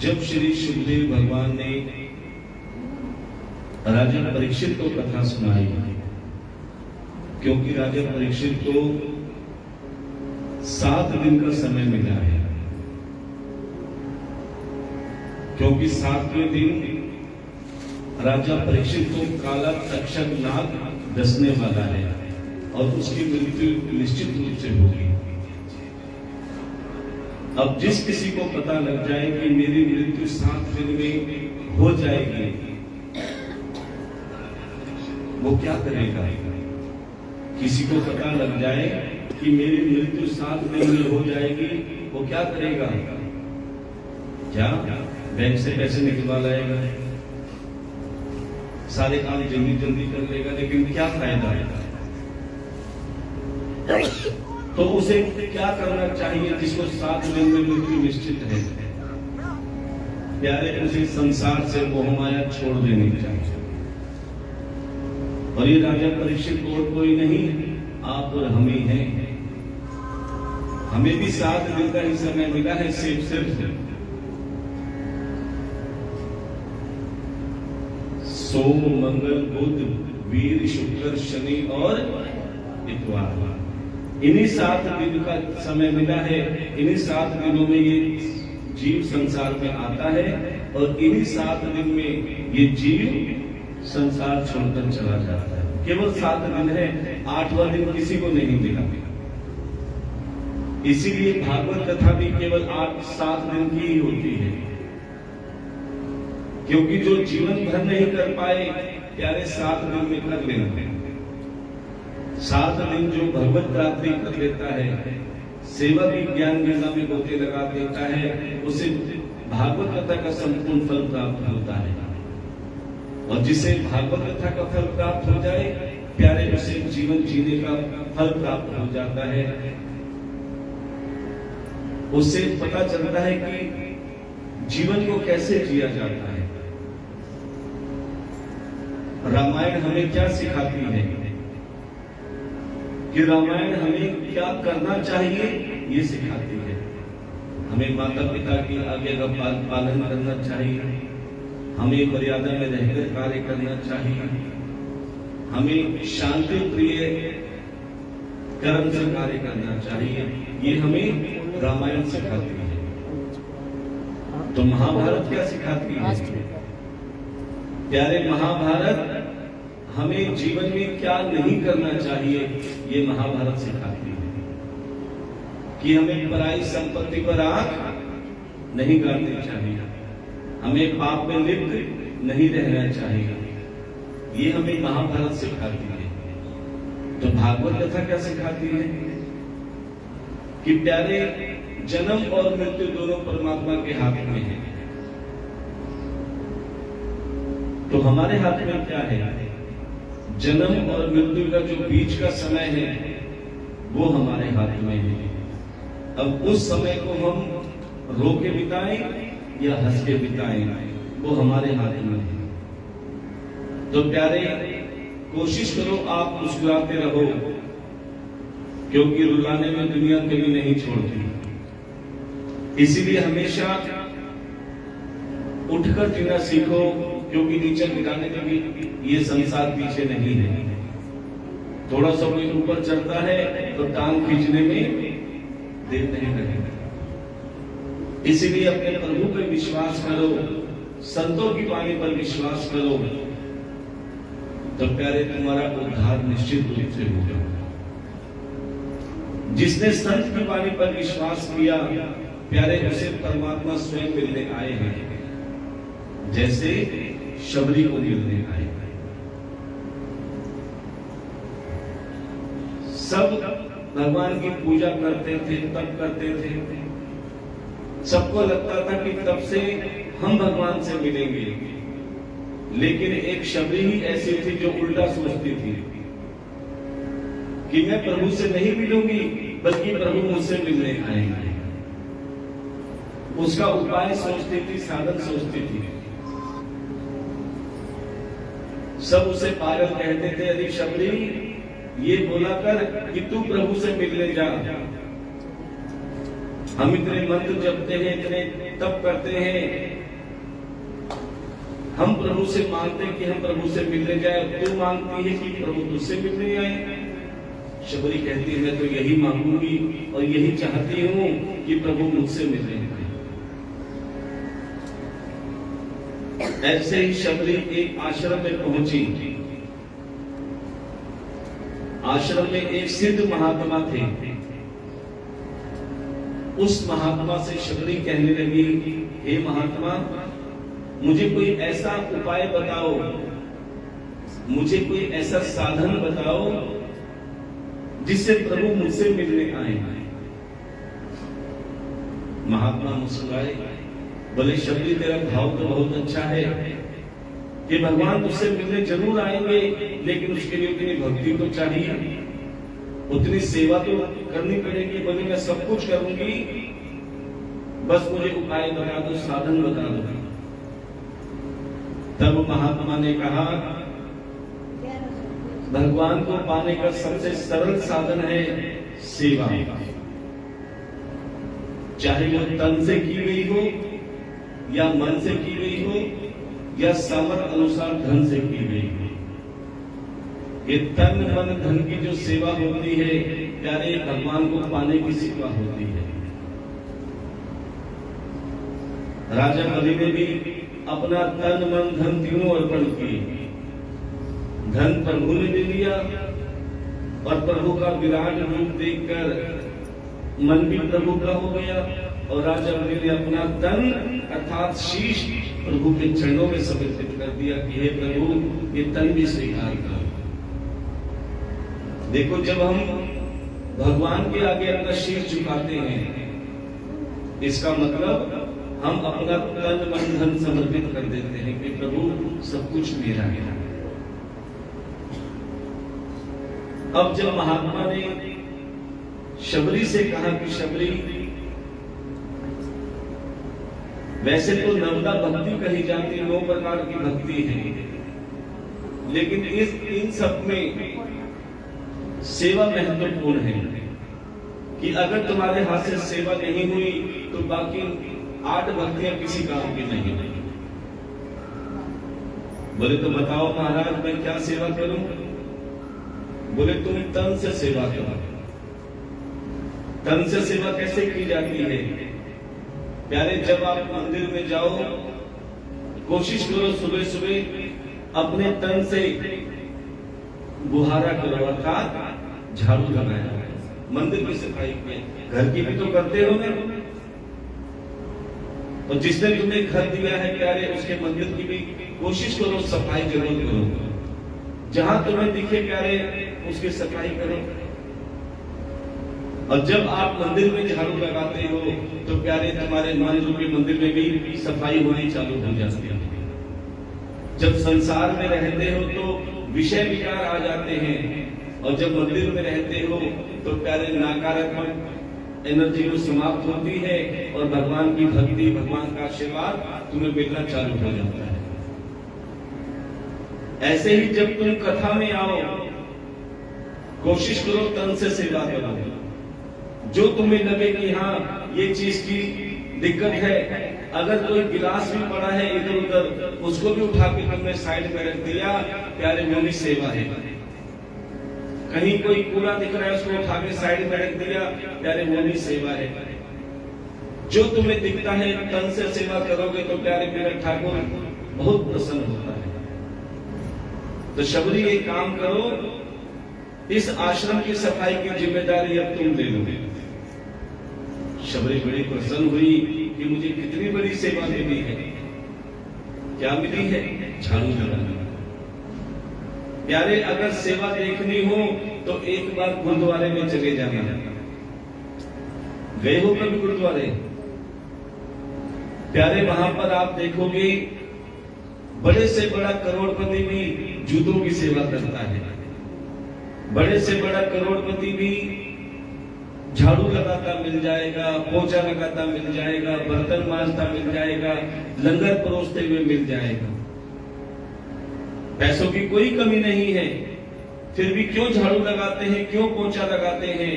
जब श्री सुखदेव भगवान ने राजा परीक्षित को कथा सुनाई, क्योंकि राजा परीक्षित को 7 दिन का समय मिला है, क्योंकि 7वें दिन राजा परीक्षित को काला तक्षक नाग डसने वाला है और उसकी मृत्यु निश्चित रूप से होगी। अब जिस किसी को पता लग जाए कि मेरी मृत्यु 7 दिन में हो जाएगी, वो क्या करेगा? किसी को पता लग जाए कि मेरी मृत्यु 7 दिन में हो जाएगी, वो क्या करेगा? क्या बैंक से पैसे निकलवा लाएगा, सारे काम जल्दी जल्दी कर लेगा, लेकिन क्या फायदा है? तो उसे क्या करना चाहिए जिसको 7 दिन में मृत्यु निश्चित है? प्यारे, उसे संसार से मोह माया छोड़ देनी चाहिए। और ये राजा परीक्षित और कोई नहीं, आप और हम ही हैं। हमें भी 7 दिन का ही समय मिला है, सिर्फ सोम, मंगल, बुध, वीर, शुक्र, शनि और इतवार। इन्हीं 7 दिन का समय मिला है। इन्हीं 7 दिनों में ये जीव संसार में आता है और इन्हीं 7 दिन में ये जीव संसार छोड़कर चला जाता है। केवल 7 दिन है, 8वां दिन किसी को नहीं मिला। इसीलिए भागवत कथा भी केवल 8-7 दिन की ही होती है, क्योंकि जो जीवन भर नहीं कर पाए, प्यारे 7 दिन में कर लेते। 7 दिन जो भगवत प्राप्ति कर लेता है, सेवा भी ज्ञान गंगा में गोते लगा देता है, उसे भागवत कथा का संपूर्ण फल प्राप्त होता है। और जिसे भागवत कथा का फल प्राप्त हो जाए, प्यारे, उसे जीवन जीने का फल प्राप्त हो जाता है। उससे पता चलता है कि जीवन को कैसे जिया जाता है। रामायण हमें क्या सिखाती है कि रामायण हमें क्या करना चाहिए, ये सिखाती है। हमें माता पिता की आज्ञा का पालन करना चाहिए, हमें मर्यादा में रहकर कार्य करना चाहिए, हमें शांति प्रिय कर्म से कार्य करना चाहिए। ये हमें रामायण सिखाती है। तो महाभारत क्या सिखाती है? प्यारे, महाभारत हमें जीवन में क्या नहीं करना चाहिए, ये महाभारत सिखाती है। कि हमें पराई संपत्ति पर आंख नहीं गाड़नी चाहिए, हमें पाप में लिप्त नहीं रहना चाहिए। ये हमें महाभारत सिखाती है। तो भागवत कथा क्या सिखाती है? कि प्यारे, जन्म और मृत्यु दोनों परमात्मा के हाथ में है। तो हमारे हाथ में क्या है? जन्म और मृत्यु का जो बीच का समय है, वो हमारे हाथ में है। अब उस समय को हम रो के बिताएं या हंस के बिताएं, वो हमारे हाथ में है। तो प्यारे, कोशिश करो आप मुस्कुराते रहो, क्योंकि रुलाने में दुनिया कभी नहीं छोड़ती। इसीलिए हमेशा उठकर जीना सीखो, क्योंकि नीचे गिराने में भी ये संसार पीछे नहीं है। थोड़ा सा कोई ऊपर चढ़ता है तो टांग खींचने में देर नहीं लगेगा। इसीलिए अपने प्रभु पर विश्वास करो, संतों की वाणी पर विश्वास करो, तो प्यारे, तुम्हारा उद्धार निश्चित रूप से होगा। जिसने संत की वाणी पर विश्वास किया, प्यारे, उसे परमात्मा स्वयं मिलने आए हैं, जैसे शबरी को मिलने आए। सब भगवान की पूजा करते थे, तप करते थे। सबको लगता था कि तब से हम भगवान से मिलेंगे, लेकिन एक शबरी ही ऐसी थी जो उल्टा सोचती थी कि मैं प्रभु से नहीं मिलूंगी, बल्कि प्रभु मुझसे मिलने आएंगे। उसका उपाय सोचती थी, साधन सोचती थी। सब उसे पागल कहते थे। अरे शबरी, ये बोला कर कि तू प्रभु से मिलने जा, हम इतने मंत्र जपते हैं, इतने तब करते हैं। हम प्रभु से मांगते हैं कि हम प्रभु से मिलने जाए, तू मांगती है कि प्रभु तुझसे मिलने आए। शबरी कहती है मैं तो यही मांगूंगी और यही चाहती हूं कि प्रभु मुझसे मिलने आए। ऐसे ही शबरी एक आश्रम में पहुंची। आश्रम में एक सिद्ध महात्मा थे। उस महात्मा से शबरी कहने लगी, हे महात्मा, मुझे कोई ऐसा उपाय बताओ, मुझे कोई ऐसा साधन बताओ जिससे प्रभु मुझसे मिलने आए। महात्मा मुस्कुराए, बोले शबरी तेरा भाव तो बहुत अच्छा है कि भगवान तुझसे मिलने जरूर आएंगे, लेकिन उसके लिए उतनी भक्ति तो चाहिए, उतनी सेवा तो करनी पड़ेगी। बोले मैं सब कुछ करूंगी, बस मुझे उपाय बता दो, साधन बता दो। तब महात्मा ने कहा, भगवान को पाने का सबसे सरल साधन है सेवा। चाहे वो तन से की गई हो या मन से की गई हो या सामर्थ्य अनुसार धन से की गई हो। ये तन मन धन की जो सेवा होती है प्यारे, भगवान को पाने की सेवा होती है। राजा बलि ने भी अपना तन मन धन तीनों अर्पण किए। धन प्रभु ने दे दिया और प्रभु का विराट रूप देखकर मन भी प्रभु का हो गया, और राजा बलि ने अपना तन अर्थात शीश प्रभु के चरणों में समर्पित कर दिया कि हे प्रभु, ये तन भी स्वीकार करो। देखो, जब हम भगवान के आगे अपना शीश झुकाते हैं, इसका मतलब हम अपना तन मन धन समर्पित कर देते हैं कि प्रभु सब कुछ मेरा है। अब जब महात्मा ने शबरी से कहा कि शबरी, वैसे तो नवदा भक्ति कही जाती है, 9 प्रकार की भक्ति है, लेकिन इन सब में सेवा महत्वपूर्ण है कि अगर तुम्हारे हाथ से सेवा नहीं हुई तो बाकी 8 भक्तियां किसी काम की नहीं। बोले तो बताओ महाराज, मैं क्या सेवा करूं? बोले तुम तन से सेवा करो। तन से सेवा कैसे की जाती है प्यारे? जब आप मंदिर में जाओ, कोशिश करो सुबह सुबह अपने तन से बुहारा करो, अर्थात झाड़ू लगाया। मंदिर की सफाई में घर की भी तो करते हो ना, और जिसने तुम्हें घर दिया है प्यारे, उसके मंदिर की भी कोशिश करो, सफाई जरूर करो। जहां तुम्हें दिखे प्यारे, उसकी सफाई करो। और जब आप मंदिर में झाड़ू लगाते हो तो प्यारे, तुम्हारे मन रूपी मंदिर में भी सफाई होनी चालू हो जाती है। जब संसार में रहते हो तो विषय विकार आ जाते हैं, और जब मंदिर में रहते हो तो प्यारे नकारात्मक एनर्जी को समाप्त होती है और भगवान की भक्ति, भगवान का आशीर्वाद तुम्हें मिलना चालू हो जाता है। ऐसे ही जब तुम कथा में आओ, कोशिश करो तन से सेवा करो। जो तुम्हें लगे कि हाँ ये चीज की दिक्कत है, अगर कोई गिलास भी पड़ा है इधर उधर, उसको भी उठा के तुमने साइड में रख दिया, प्यारे वो भी सेवा है। कहीं कोई कूड़ा दिख रहा है, उसको उठा के साइड में रख दिया, प्यारे वो भी सेवा है। जो तुम्हें दिखता है तन से सेवा करोगे तो प्यारे मेरे ठाकुर बहुत प्रसन्न होता है। तो शबरी एक काम करो, इस आश्रम की सफाई की जिम्मेदारी अब तुम ले लो। शबरी बड़ी प्रसन्न हुई कि मुझे कितनी बड़ी सेवा मिली है। क्या मिली है? झाड़ू लगाना। प्यारे, अगर सेवा देखनी हो तो एक बार गुरुद्वारे में चले जाना। गए हो कभी गुरुद्वारे? प्यारे, वहां पर आप देखोगे बड़े से बड़ा करोड़पति भी जूतों की सेवा करता है। बड़े से बड़ा करोड़पति भी झाड़ू लगाता मिल जाएगा, पोछा लगाता मिल जाएगा, बर्तन मांजता मिल जाएगा, लंगर परोसते हुए मिल जाएगा। पैसों की कोई कमी नहीं है, फिर भी क्यों झाड़ू लगाते हैं, क्यों पोछा लगाते हैं,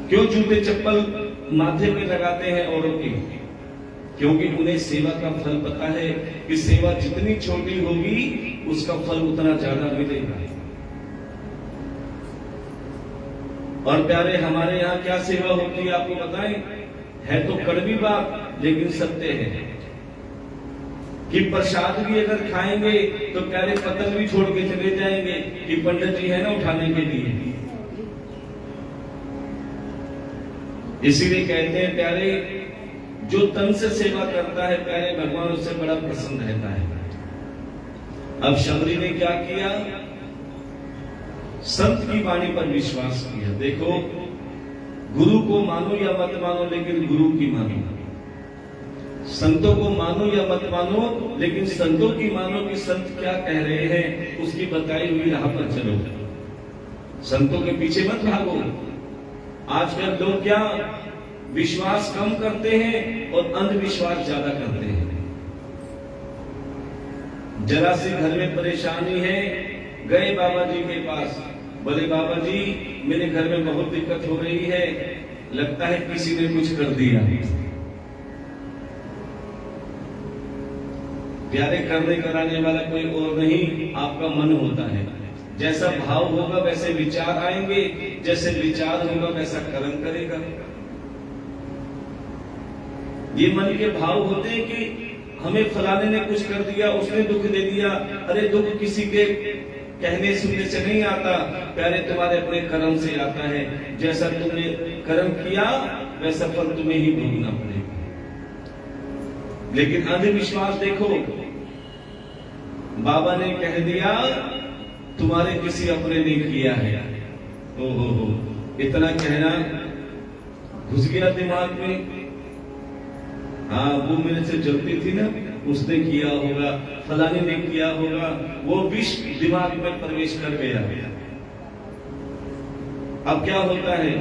क्यों जूते चप्पल माथे पे लगाते हैं औरों के? क्योंकि उन्हें सेवा का फल पता है कि सेवा जितनी छोटी होगी उसका फल उतना ज्यादा मिलेगा। और प्यारे, हमारे यहाँ क्या सेवा होती है आपको बताएं? है तो कड़वी बात लेकिन सत्य है कि प्रसाद भी अगर खाएंगे तो प्यारे पतंग भी छोड़ के चले जाएंगे कि पंडित जी है ना उठाने के लिए। इसीलिए कहते हैं प्यारे, जो तन से सेवा करता है प्यारे, भगवान उससे बड़ा प्रसन्न रहता है। अब शबरी ने क्या किया? संत की वाणी पर विश्वास किया। देखो, गुरु को मानो या मत मानो लेकिन गुरु की मानो, संतों को मानो या मत मानो लेकिन संतों की मानो कि संत क्या कह रहे हैं उसकी बताई हुई राह पर चलो, संतों के पीछे मत भागो। आजकल लोग क्या विश्वास कम करते हैं और अंधविश्वास ज्यादा करते हैं। जरा सी घर में परेशानी है, गए बाबा जी के पास, बोले बाबा जी मेरे घर में बहुत दिक्कत हो रही है, लगता है किसी ने कुछ कर दिया। प्यारे, करने कराने वाला कोई और नहीं, आपका मन होता है। जैसा भाव होगा वैसे विचार आएंगे, जैसे विचार होगा वैसा कर्म करेगा। ये मन के भाव होते हैं कि हमें फलाने ने कुछ कर दिया, उसने दुख दे दिया। अरे दुख किसी के कहने सुनने से नहीं आता प्यारे, तुम्हारे अपने कर्म से आता है। जैसा तुमने कर्म किया वैसा फल तुम्हें ही भोगना पड़ेगा। लेकिन अंधविश्वास देखो, बाबा ने कह दिया तुम्हारे किसी अपने ने किया है, ओहो, इतना कहना घुस गया दिमाग में। हाँ, वो मेरे से जलती थी ना, उसने किया होगा, फलाने ने किया होगा, वो विष दिमाग में प्रवेश कर गया। अब क्या होता है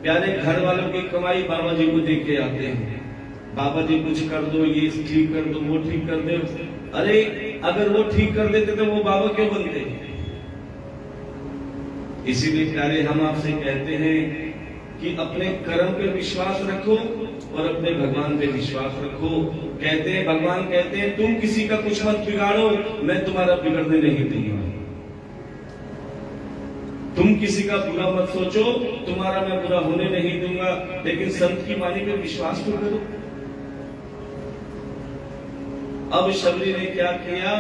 प्यारे, घर वालों की कमाई बाबा जी को देख के आते हैं, बाबा जी कुछ कर दो, ये ठीक कर दो, वो ठीक कर दो। अरे अगर वो ठीक कर देते तो वो बाबा क्यों बनते? इसीलिए प्यारे, हम आपसे कहते हैं कि अपने कर्म पे विश्वास रखो और अपने भगवान पे विश्वास रखो। कहते हैं, भगवान कहते हैं तुम किसी का कुछ मत बिगाड़ो, मैं तुम्हारा बिगड़ने नहीं दूंगा। तुम किसी का बुरा मत सोचो, तुम्हारा मैं बुरा होने नहीं दूंगा। लेकिन संत की वाणी पे विश्वास तो करो। अब शबरी ने क्या किया?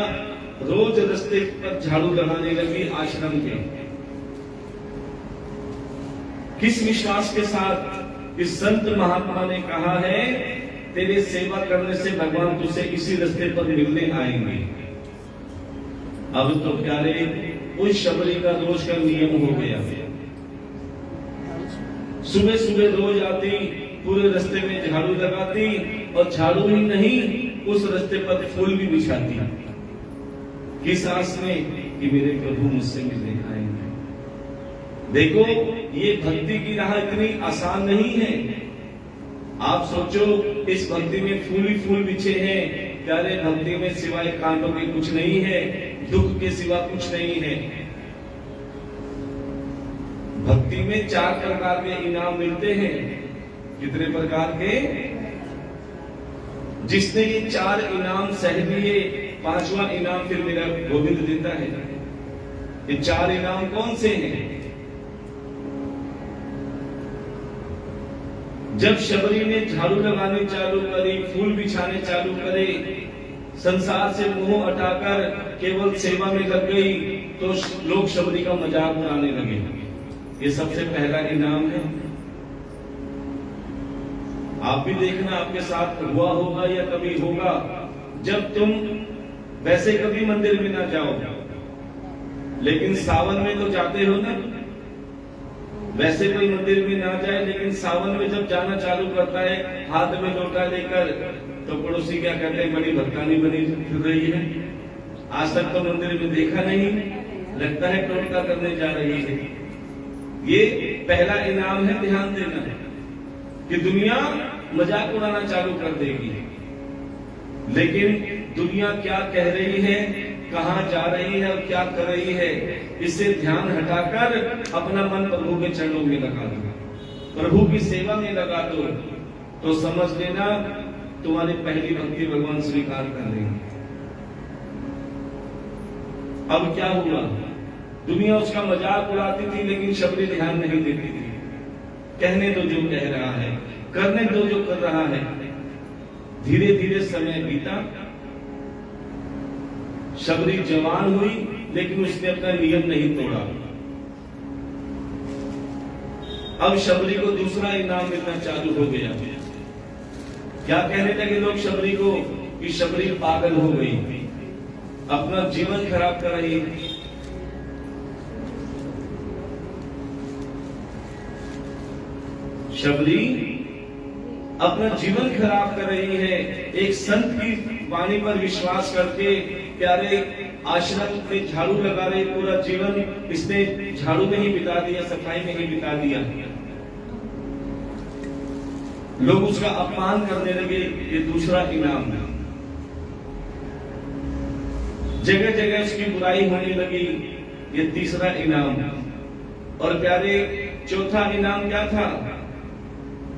रोज रास्ते पर झाड़ू लगाने लगी आश्रम के। किस विश्वास के साथ? इस संत महात्मा ने कहा है तेरे सेवा करने से भगवान तुझसे इसी रास्ते पर मिलने आएंगे। अब तो प्यारे, उस शबरी का रोज का नियम हो गया। सुबह सुबह रोज आती, पूरे रास्ते में झाड़ू लगाती, और झाड़ू ही नहीं उस रास्ते पर फूल भी बिछाती। किस आस में कि मेरे प्रभु मुझसे मिलने आएंगे। देखो, ये भक्ति की राह इतनी आसान नहीं है। आप सोचो, इस भक्ति में फूल ही फूल बिछे हैं। प्यारे, भक्ति में सिवाय कांटों के कुछ नहीं है, दुख के सिवा कुछ नहीं है। भक्ति में 4 प्रकार के इनाम मिलते हैं। कितने प्रकार के? जिसने ये 4 इनाम सह लिए, 5वां इनाम फिर मेरा गोविंद देता है। ये 4 इनाम कौन से हैं? जब शबरी ने झाड़ू लगाने चालू करी, फूल बिछाने चालू करे, संसार से मोह हटाकर केवल सेवा में लग गई, तो लोग शबरी का मजाक उड़ाने लगे। ये सबसे पहला इनाम है। आप भी देखना, आपके साथ हुआ होगा या कभी होगा, जब तुम वैसे कभी मंदिर में ना जाओ, लेकिन सावन में तो जाते हो ना। वैसे कोई मंदिर में ना जाए, लेकिन सावन में जब जाना चालू करता है हाथ में लोटा लेकर, तो पड़ोसी क्या कहते हैं, बड़ी भक्तानी बनी फिर रही है। आज तक तो मंदिर में देखा नहीं, लगता है टोटका करने जा रही है। ये पहला इनाम है। ध्यान देना कि दुनिया मजाक उड़ाना चालू कर देगी, लेकिन दुनिया क्या कह रही है, कहां जा रही है और क्या कर रही है, इससे ध्यान हटाकर अपना मन प्रभु के चरणों में लगा दो, प्रभु की सेवा में लगा दो, तो समझ लेना तुम्हारी पहली भक्ति भगवान स्वीकार कर लेंगे। अब क्या हुआ, दुनिया उसका मजाक उड़ाती थी, लेकिन शबरी ध्यान नहीं देती थी। कहने दो जो कह रहा है, करने दो जो कर रहा है। धीरे धीरे समय बीता, शबरी जवान हुई, लेकिन उसने अपना नियम नहीं तोड़ा। अब शबरी को दूसरा इनाम मिलना चालू हो गया। क्या कहने लगे लोग शबरी को कि शबरी पागल हो गई, अपना जीवन खराब कर रही है। शबरी अपना जीवन खराब कर रही है। एक संत की वाणी पर विश्वास करके प्यारे आश्रम में झाड़ू लगा रहे, पूरा जीवन इसने झाड़ू में ही बिता दिया, सफाई में ही बिता दिया। लोग उसका अपमान करने लगे, ये दूसरा इनाम। जगह जगह उसकी बुराई होने लगी, ये तीसरा इनाम। और प्यारे चौथा इनाम क्या था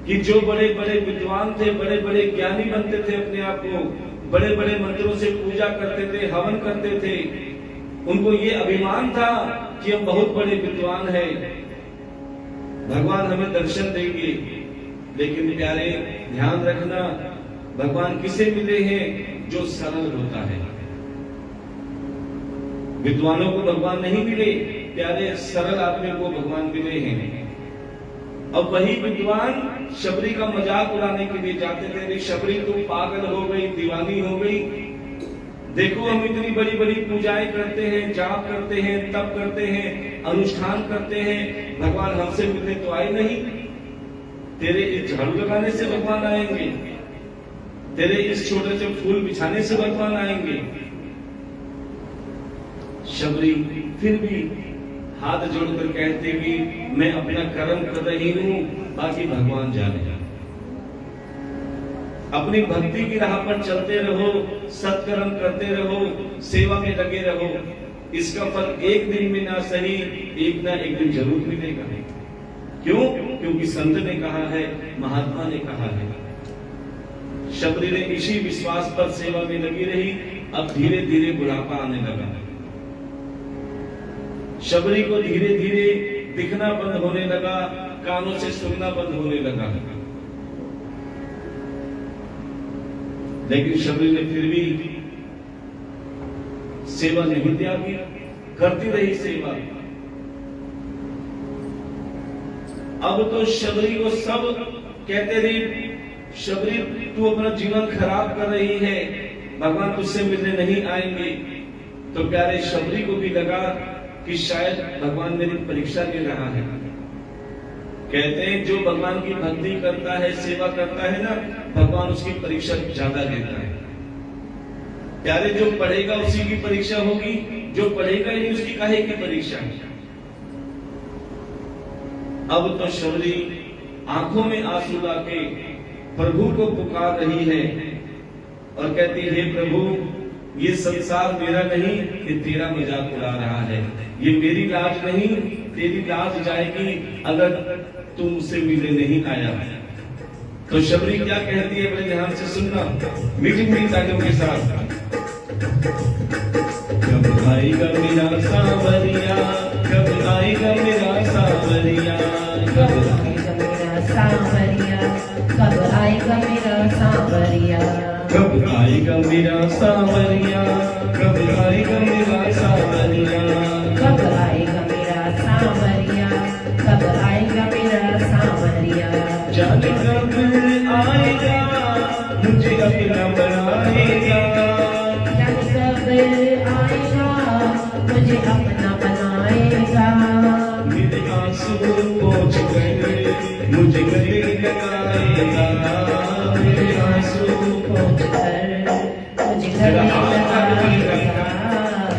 कि जो बड़े बड़े विद्वान थे, बड़े बड़े ज्ञानी बनते थे, अपने आप को बड़े बड़े मंदिरों से पूजा करते थे, हवन करते थे, उनको ये अभिमान था कि हम बहुत बड़े विद्वान हैं, भगवान हमें दर्शन देंगे। लेकिन प्यारे ध्यान रखना, भगवान किसे मिले हैं? जो सरल होता है। विद्वानों को भगवान नहीं मिले, प्यारे सरल आदमी को भगवान मिले हैं। अब वही विद्वान शबरी का मजाक उड़ाने के लिए जाते थे, शबरी तुम पागल हो गई, दीवानी हो गई, देखो हम इतनी बड़ी बड़ी पूजाएं करते हैं, जाप करते हैं, तप करते हैं, अनुष्ठान करते हैं, भगवान हमसे मिलने तो आए नहीं। तेरे इस झाड़ू लगाने से भगवान आएंगे, तेरे इस छोटे से फूल बिछाने से भगवान आएंगे। शबरी फिर भी हाथ जोड़कर कहते कि मैं अपना कर्म कर रही हूं, बाकी भगवान जाने। अपनी भक्ति की राह पर चलते रहो, सत्कर्म करते रहो, सेवा में लगे रहो, इसका फल एक दिन में ना सही, एक ना एक दिन जरूर मिलेगा। क्यों? क्योंकि संत ने कहा है, महात्मा ने कहा है। शबरी ने इसी विश्वास पर सेवा में लगी रही। अब धीरे धीरे बुढ़ापा आने लगा। शबरी को धीरे धीरे दिखना बंद होने लगा, कानों से सुनना बंद होने लगा। लेकिन शबरी ने फिर भी सेवा नहीं त्यागी, करती रही सेवा। अब तो शबरी को सब कहते थे, शबरी तू अपना जीवन खराब कर रही है, भगवान तुझसे मिलने नहीं आएंगे। तो प्यारे शबरी को भी लगा कि शायद भगवान मेरी परीक्षा ले रहा है। कहते हैं जो भगवान की भक्ति करता है, सेवा करता है ना, भगवान उसकी परीक्षा ज्यादा लेता है। प्यारे जो पढ़ेगा उसी की परीक्षा होगी, जो पढ़ेगा ही नहीं उसकी काहे की परीक्षा। अब तो शबरी आंखों में आंसू लाके प्रभु को पुकार रही है और कहती है, हे प्रभु, ये संसार मेरा नहीं, ये तेरा मजाक उड़ा रहा है। ये मेरी लाज नहीं, तेरी लाज जाएगी अगर तुम मुझसे मिलने नहीं आया। तो शबरी क्या कहती है, बड़े ध्यान से सुनना, मीठी मीठी तालियों के साथ। कब आएगा मेरा सांवरिया, कब आएगा मेरा सांवरिया, कब आएगा मेरा सांवरिया, कब आएगा मेरा सांवरिया, कब आएगा मेरा सांवरिया, कब आएगा मेरा सांवरिया, कब आएगा मेरा सांवरिया, कब आएगा मेरा सांवरिया। जाने कब आएगा मुझे अपना बनाएगा, जाने कब आएगा मुझे अपना बनाएगा। मेरे आंसू पहुंच गए मुझे गले लगाएगा, मेरे आंसू पहुंच कर मुझे गले लगाएगा।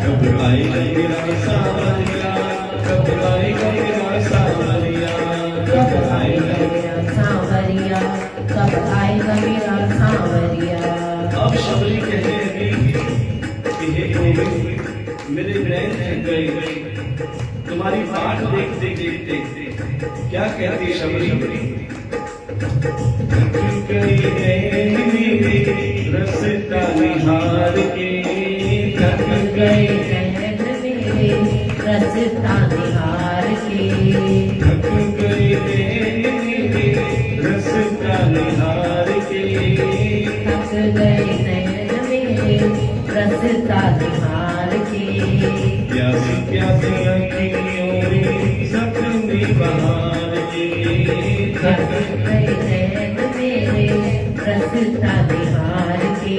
कब आएगा मेरा सांवरिया, कब आएगा मेरा सांवरिया, कब आएगा मेरा सांवरिया, कब आएगा मेरा सांवरिया। अब शबरी कहने लगी कि हे प्रभु, मेरे नैन थक गए तुम्हारी बाट देखते देखते। क्या कहती शबरी, थक गई नैन मेरे रसता निहार के, थक गई नैन मेरे रसता निहार के, थक गई नैन मेरे रसता निहार के, थक गए नैन मेरे रसता निहार के, प्यासी प्यासी अखियों में सपने बहार के, थक गए नैन मेरे रसता निहार के,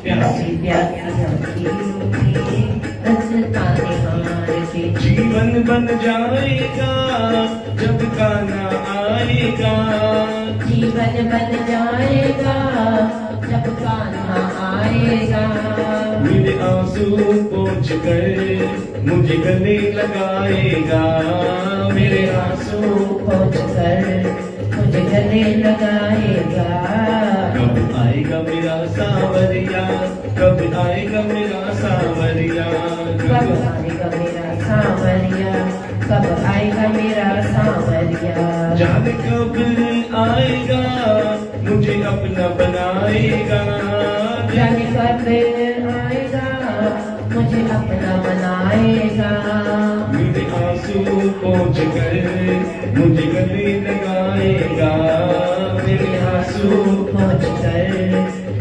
प्यासी प्यासी अखियों में रसता निहार के, जीवन बन जाएगा जब गाना आएगा, जीवन बन जाएगा जब कान्हा आएगा, मेरे आंसू पोंछ कर मुझे गले लगाएगा, मेरे आंसू पोंछ कर मुझे गले लगाएगा, कब आएगा मेरा सावरिया, कब आएगा मेरा सावरिया, कब आएगा मेरा सावरिया, कब आएगा मेरा सावरिया, जाने कब आएगा मुझे अपना बनाएगा, जाने कब आएगा मुझे अपना बनाएगा, मेरे आंसू पोंछ कर मुझे गले लगाएगा, मेरे आंसू पोंछ कर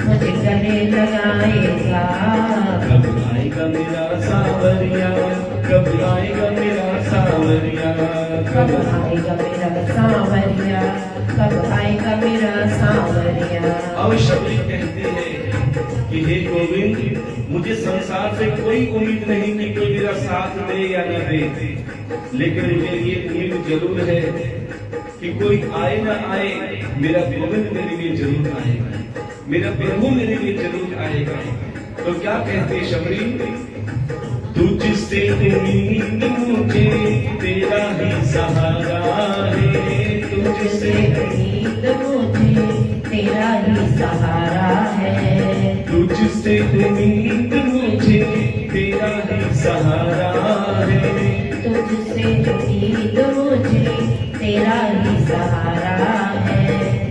मुझे गले लगाएगा, कब आएगा मेरा सावरिया, कब आएगा मेरा सावरिया, कब आएगा मेरा सावरिया, कब आएगा मेरा सावरिया। अब शबरी कहते हैं कि हे गोविंद, मुझे संसार से कोई उम्मीद नहीं कि कोई मेरा साथ दे या न दे, लेकिन मुझे ये उम्मीद जरूर है कि कोई आए ना आए, मेरा गोविंद मेरे लिए जरूर आएगा, मेरा प्रभु मेरे लिए जरूर आएगा। तो क्या कहते शबरी, तुझसे उम्मीद मुझे तेरा ही सहारा है, तुझसे उम्मीद मुझे तेरा ही सहारा है, तुझसे उम्मीद मुझे तेरा ही सहारा है, तुझसे उम्मीद मुझे तेरा ही सहारा है,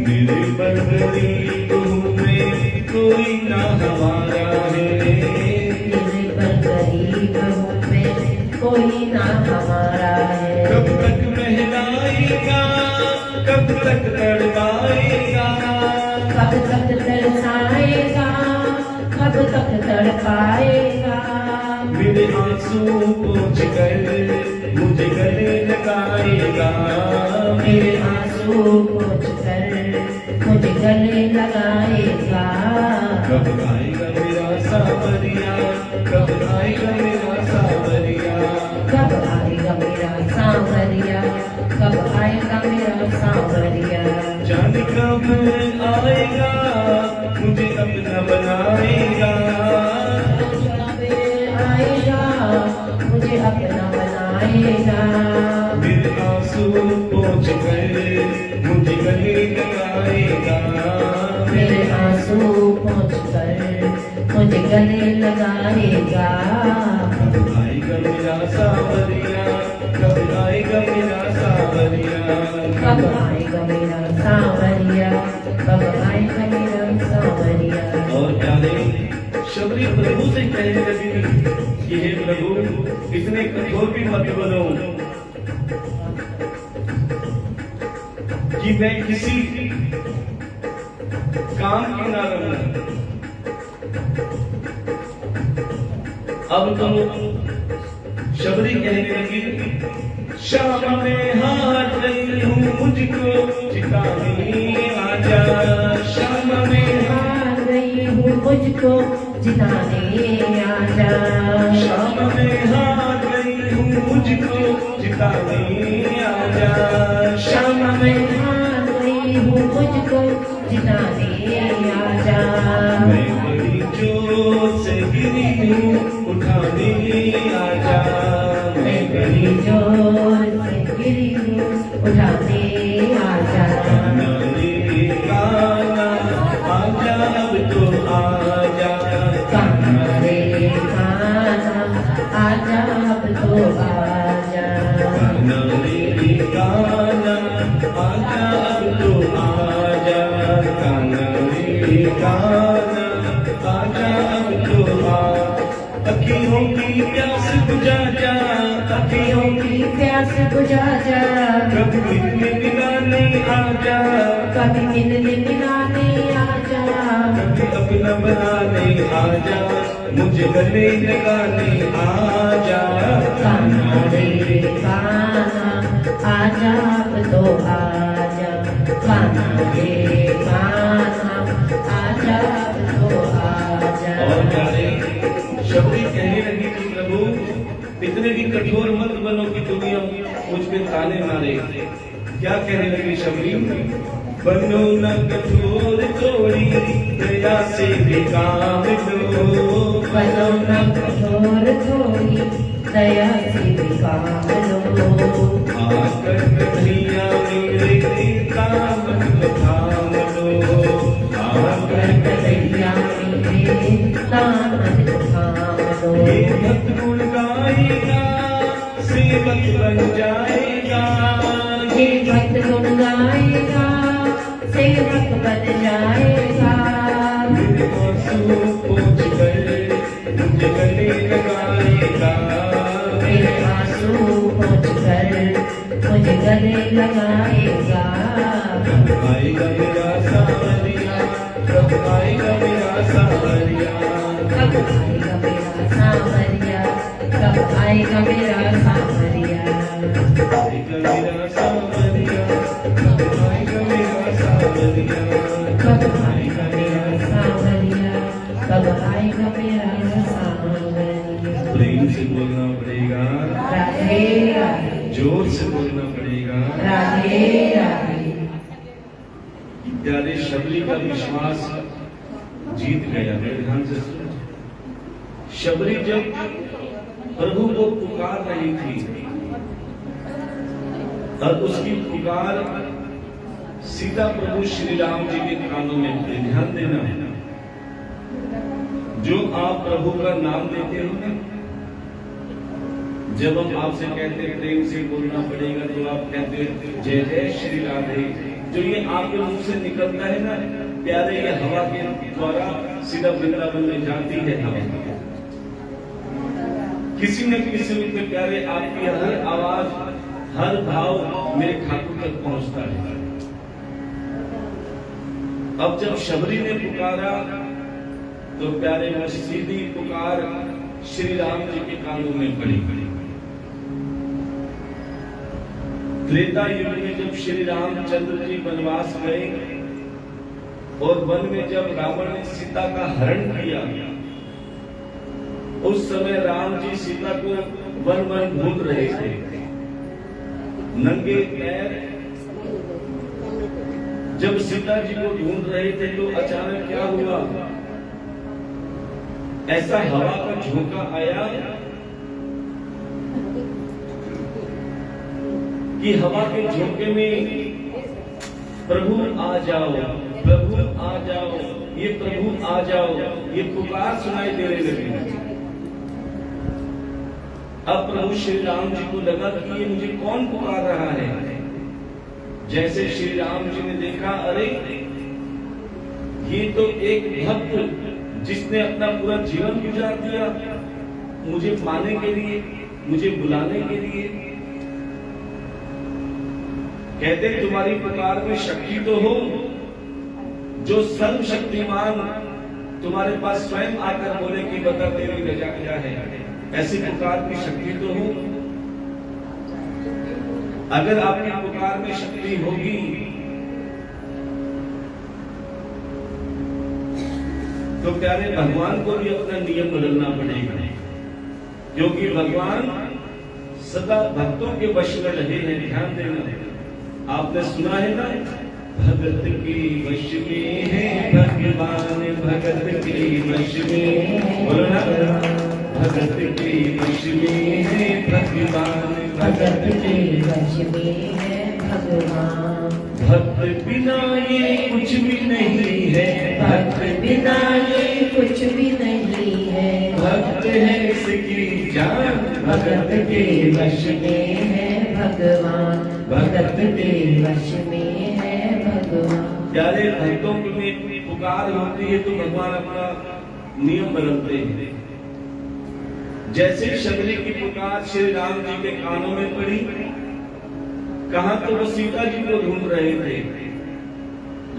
मेरे पर गरीब हूँ मैं, कोई ना हमारा है, मेरे पर गरीब हूँ मैं, कोई ना हमारा है, कब तक महलाएगा, कब तक तड़पाएगा, कब तक तरसाएगा, कब तक तड़पाएगा, मेरे आंसू पोंछ कर मुझे गले लगाएगा, मेरे आंसू पोंछ कर मुझे गले लगाएगा, कब आएगा मेरा सावरिया, कब आएगा मेरा सावरिया, कब आएगा मेरा सावरिया, कब आएगा मेरा सावरिया, जाने कब आएगा मुझे अपना बनाएगा, कब आएगा मुझे अपना बनाएगा, मेरे आंसू पोंछ कर मुझे गले लगाएगा, मेरे आंसू पोंछ कर मुझे गले लगाएगा, कब आएगा मेरा सावरिया, कब आएगा मेरा सावरिया, कब आएगा मेरा सावरिया, कब आएगा मेरा सावरिया। और प्यारे शबरी प्रभु से कहने लगी कि हे प्रभु, इतने कठोर भी मत बनो कि मैं किसी काम की ना रहूं। अब तुम शबरी कहने लगी, शाम में हार रही हूँ मुझको जिताने आजा, शाम में हार गई हूँ मुझको जिताने आजा, शाम में हार गई हूँ मुझको जिताने आजा, शाम में हार गई हूँ मुझको जिताने आजा, मैं बड़ी जोर से गिरी हूँ उठाने आजा, मैं बड़ी जोर से गिरी हूँ उठाने आजा, गाना रे गाना आजा अब तो आजा, गाना रे गाना आजा अब तो आजा, गाना रे गाना आजा अब तो आजा, की प्यास बुझा जा, अखियों की प्यास बुझा जा, कभी मिलने मिलाने आ जा, कभी मिलने मिलाने आ जा, कभी अपना बनाने आ जा, मुझे गले लगाने आ जा। कान्हा रे कान्हा आजा अब तो आजा, कान्हा रे कान्हा आजा अब तो आजा। और प्यारे शबरी कहने लगी कि प्रभु इतने भी कठोर मत बनो कि दुनिया मुझ पे ताने मारे। क्या कहने लगी शबरी? बनो न कठोर थोड़ी दया से भी काम लो, बनो न कठोर थोड़ी दया से भी काम लो, आकर कन्हैया मेरे दामन को थाम लो, आकर कन्हैया मेरे दामन को थाम लो। ये भक्त गुण गाएगा सेवक बन जाएगा, ये भक्त गुण गाएगा सेवक बन जाएगा, मेरे आंसू पोंछ कर मुझे गले लगाएगा, मेरे आंसू पोंछ कर मुझे गले लगाएगा। आएगा मेरा सावरिया, कब आएगा मेरा सावरिया, कब आएगा मेरा सावरिया, कब आएगा मेरा सावरिया, आएगा मेरा सावरिया, कब आएगा मेरा सावरिया, कब आएगा मेरा सावरिया, कब आएगा मेरा सावरिया। प्रेम से बोलना पड़ेगा, राधे राधे, जोर से बोलना पड़ेगा। राधे राधे। प्यारे शबरी का विश्वास जीत गया। मेरे ध्यान से सुनो, शबरी जब प्रभु को पुकार रही थी और उसकी पुकार सीता प्रभु श्री राम जी के कानों में पड़ी। ध्यान देना, जो आप प्रभु का नाम लेते हो ना, जब हम आपसे कहते हैं प्रेम से बोलना पड़ेगा तो आप कहते हैं जय जय श्री राधे। जो ये आपके मुंह से निकलता है ना प्यारे, ये हवा के द्वारा सीधा वृंदावन में जाती है हवा। किसी न किसी रूप में प्यारे आपकी हर आवाज, हर भाव मेरे ठाकुर तक पहुंचता है। अब जब शबरी ने पुकारा तो प्यारे वो सीधी पुकार श्री राम जी के कानों में पड़ी। त्रेता युग में जब श्री रामचंद्र जी वनवास गए और वन में जब रावण ने सीता का हरण किया, उस समय राम जी सीता को वन वन ढूंढ रहे थे, नंगे पैर। जब सीता जी को ढूंढ रहे थे तो अचानक क्या हुआ, ऐसा हवा का झोंका आया कि हवा के झोंके में प्रभु आ जाओ, प्रभु आ जाओ, ये प्रभु आ जाओ, ये पुकार सुनाई देने लगी। अब प्रभु श्री राम जी को लगा कि ये मुझे कौन पुकार रहा है। जैसे श्री राम जी ने देखा, अरे ये तो एक भक्त जिसने अपना पूरा जीवन गुजार दिया मुझे पाने के लिए, मुझे बुलाने के लिए। कहते तुम्हारी पुकार में शक्ति तो हो, जो सर्वशक्तिमान तुम्हारे पास स्वयं आकर बोले कि बता तेरी रजा क्या है, ऐसी पुकार की शक्ति तो हो। अगर आपकी पुकार में शक्ति होगी तो प्यारे भगवान को भी अपना नियम बदलना पड़ेगा, क्योंकि भगवान सदा भक्तों के वश में रहे हैं। ध्यान देना, आपने सुना है ना, भगत के वश में है भगवान, भगत के वश में, बोलो ना, भगत के वश में है भगवान, भगत के वश में है भगवान। भक्त बिना ये कुछ भी नहीं है, भक्त बिना ये कुछ भी नहीं है। भक्त है इसकी जान, भगत के वश में है भगवान, भगत के वश में है भगवान। प्यारे भक्तों में पुकार होती है तो भगवान अपना नियम बदलते हैं। जैसे शबरी की पुकार श्री राम जी के कानों में पड़ी, कहा तो वो सीता जी को ढूंढ रहे थे,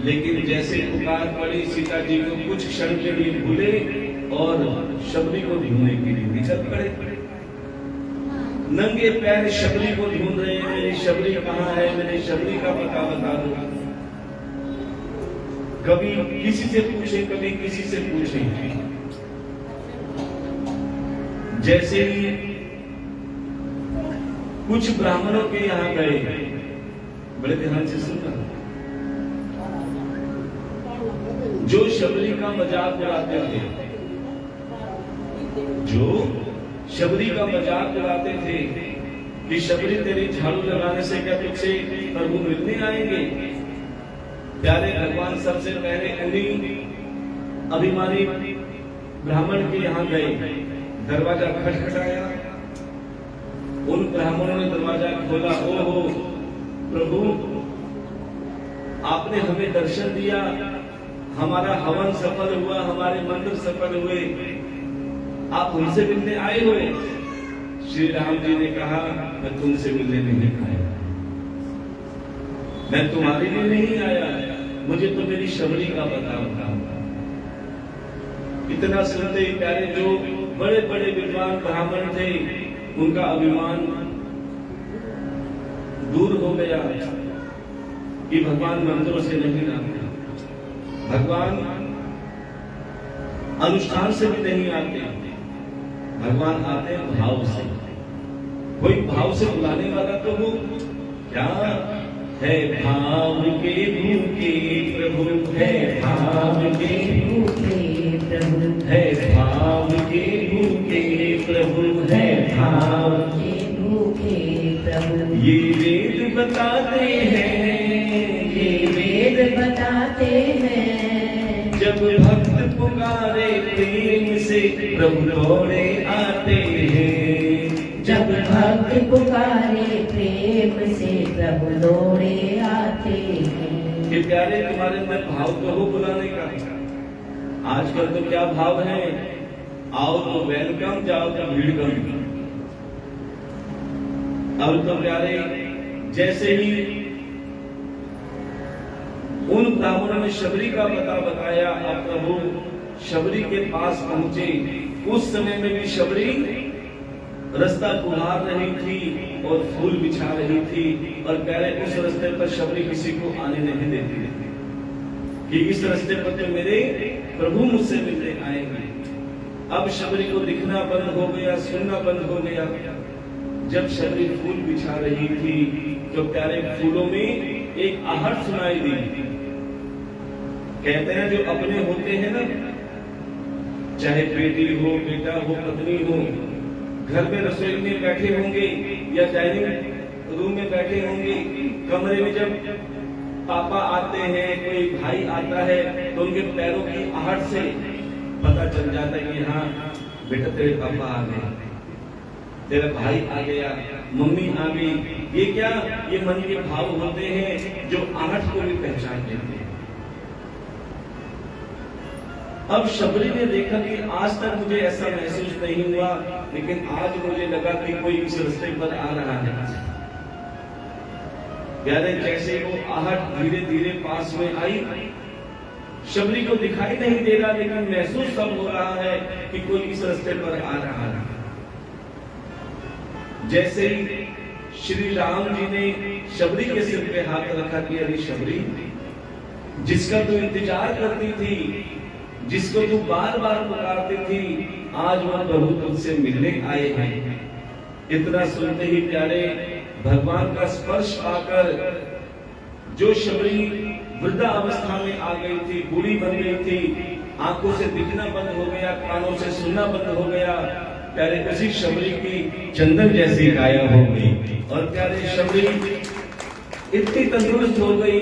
लेकिन जैसे पुकार पड़ी सीता जी को कुछ क्षण के लिए भूले और शबरी को ढूंढने के लिए निकल पड़े। नंगे पैर शबरी को ढूंढ रहे हैं, मेरी शबरी कहाँ है, मेरे शबरी का पता बता दो। कभी किसी से पूछे, कभी किसी से पूछे। जैसे ही कुछ ब्राह्मणों के यहाँ गए, बड़े ध्यान से सुनना, जो शबरी का मजाक उड़ाते थे, जो शबरी का मजाक उड़ाते थे कि शबरी तेरी झाड़ू लगाने से क्या तुझसे प्रभु मिलने आएंगे। प्यारे भगवान सबसे पहले उन्हीं अभिमानी ब्राह्मण के यहाँ गए, दरवाजा खटखटाया, उन ब्राह्मणों ने दरवाजा खोला। ओहो प्रभु, आपने हमें दर्शन दिया, हमारा हवन सफल हुआ, हमारे मंदिर सफल हुए, आप हमसे मिलने आए हो। श्री राम जी ने कहा, मैं तुमसे मिलने नहीं आया, मैं तुम्हारे लिए नहीं आया, मुझे तो मेरी शबरी का पता था। इतना सुनते ही प्यारे जो बड़े बड़े विद्वान ब्राह्मण थे, उनका अभिमान दूर हो गया कि भगवान मंदिरों से नहीं आते, भगवान अनुष्ठान से भी नहीं आते, भगवान आते हैं भाव से। कोई भाव से बुलाने वाला तो वो क्या है, भाव के भूखे प्रभु है, भाव के भूखे प्रभु है, भाव के भूखे प्रभु है, भाव के भूखे प्रभु। ये वेद बताते हैं, ये वेद बताते हैं, जब भक्त पुकारे प्रेम से प्रभु दौड़े आते हैं, जब भक्त पुकारे प्रेम से प्रभु दौड़े आते हैं। ये प्यारे तुम्हारे में भाव तो हो बुलाने का। आजकल तो क्या भाव है, आओ तो वेलकम, जाओ तो भीड़ कम। अब तो प्यारे जैसे ही उन ब्राह्मणों ने शबरी का पता बताया, अब प्रभु शबरी के पास पहुंचे। उस समय में भी शबरी रास्ता कुहार रही थी और फूल बिछा रही थी, और प्यारे उस रास्ते पर शबरी किसी को आने नहीं देती कि इस रास्ते पर तो मेरे प्रभु मुझसे मिलने आएंगे। अब शबरी को दिखना बंद हो गया, सुनना बंद हो गया। जब शबरी फूल बिछा रही थी तो प्यारे फूलों में एक आहट सुनाई दी। कहते हैं जो अपने होते हैं ना, चाहे बेटी हो, बेटा हो, पत्नी हो, घर में रसोई में बैठे होंगे या डाइनिंग रूम में बैठे होंगे, कमरे में जब पापा आते हैं, कोई भाई आता है, तो उनके पैरों की आहट से पता चल जाता है कि हाँ बेटा तेरे पापा आ गए, तेरा भाई आ गया, मम्मी आ गई। ये क्या, ये मन के भाव होते हैं जो आहट को भी पहचान देते हैं। अब शबरी ने देखा कि आज तक मुझे ऐसा महसूस नहीं हुआ, लेकिन आज मुझे लगा कि कोई इस रास्ते पर आ रहा है। प्यारे जैसे वो आहट धीरे धीरे पास में आई, शबरी को दिखाई नहीं दे रहा, लेकिन महसूस सब हो रहा है कि कोई इस रास्ते पर आ रहा है। जैसे ही श्री राम जी ने शबरी के सिर पे हाथ रखा कि अरे शबरी, जिसका तू इंतजार करती थी, जिसको तू बार बार पुकारती थी, आज वह प्रभु तुझसे मिलने आए हैं। इतना सुनते ही प्यारे भगवान का स्पर्श पाकर जो शबरी वृद्धा अवस्था में आ गई थी, बूढ़ी बन गई थी, आंखों से दिखना बंद हो गया, कानों से सुनना बंद हो गया, प्यारे उसी शबरी की चंदन जैसी काया हो गई। और प्यारे शबरी इतनी तंदुरुस्त हो गई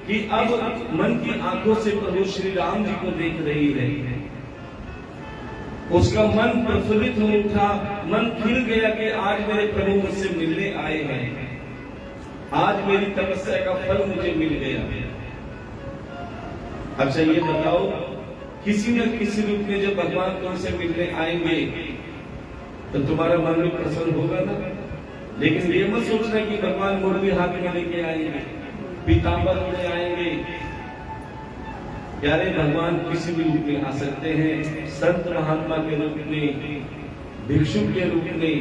कि अब मन की आंखों से प्रभु श्री राम जी को देख रही है। उसका मन प्रफुल्लित हो उठा, मन खिल गया कि आज मेरे प्रभु मुझसे मिलने आए हैं, आज मेरी तपस्या का फल मुझे मिल गया। अच्छा ये बताओ, किसी न किसी रूप में जब भगवान तुमसे मिलने आएंगे तो तुम्हारा मन भी प्रसन्न होगा ना। लेकिन ये मत सोचना कि भगवान मुरली हाथ में लेके आएंगे, पीताम्बर में आएंगे। प्यारे भगवान किसी भी रूप में आ सकते हैं, संत महात्मा के रूप में, भिक्षु के रूप में।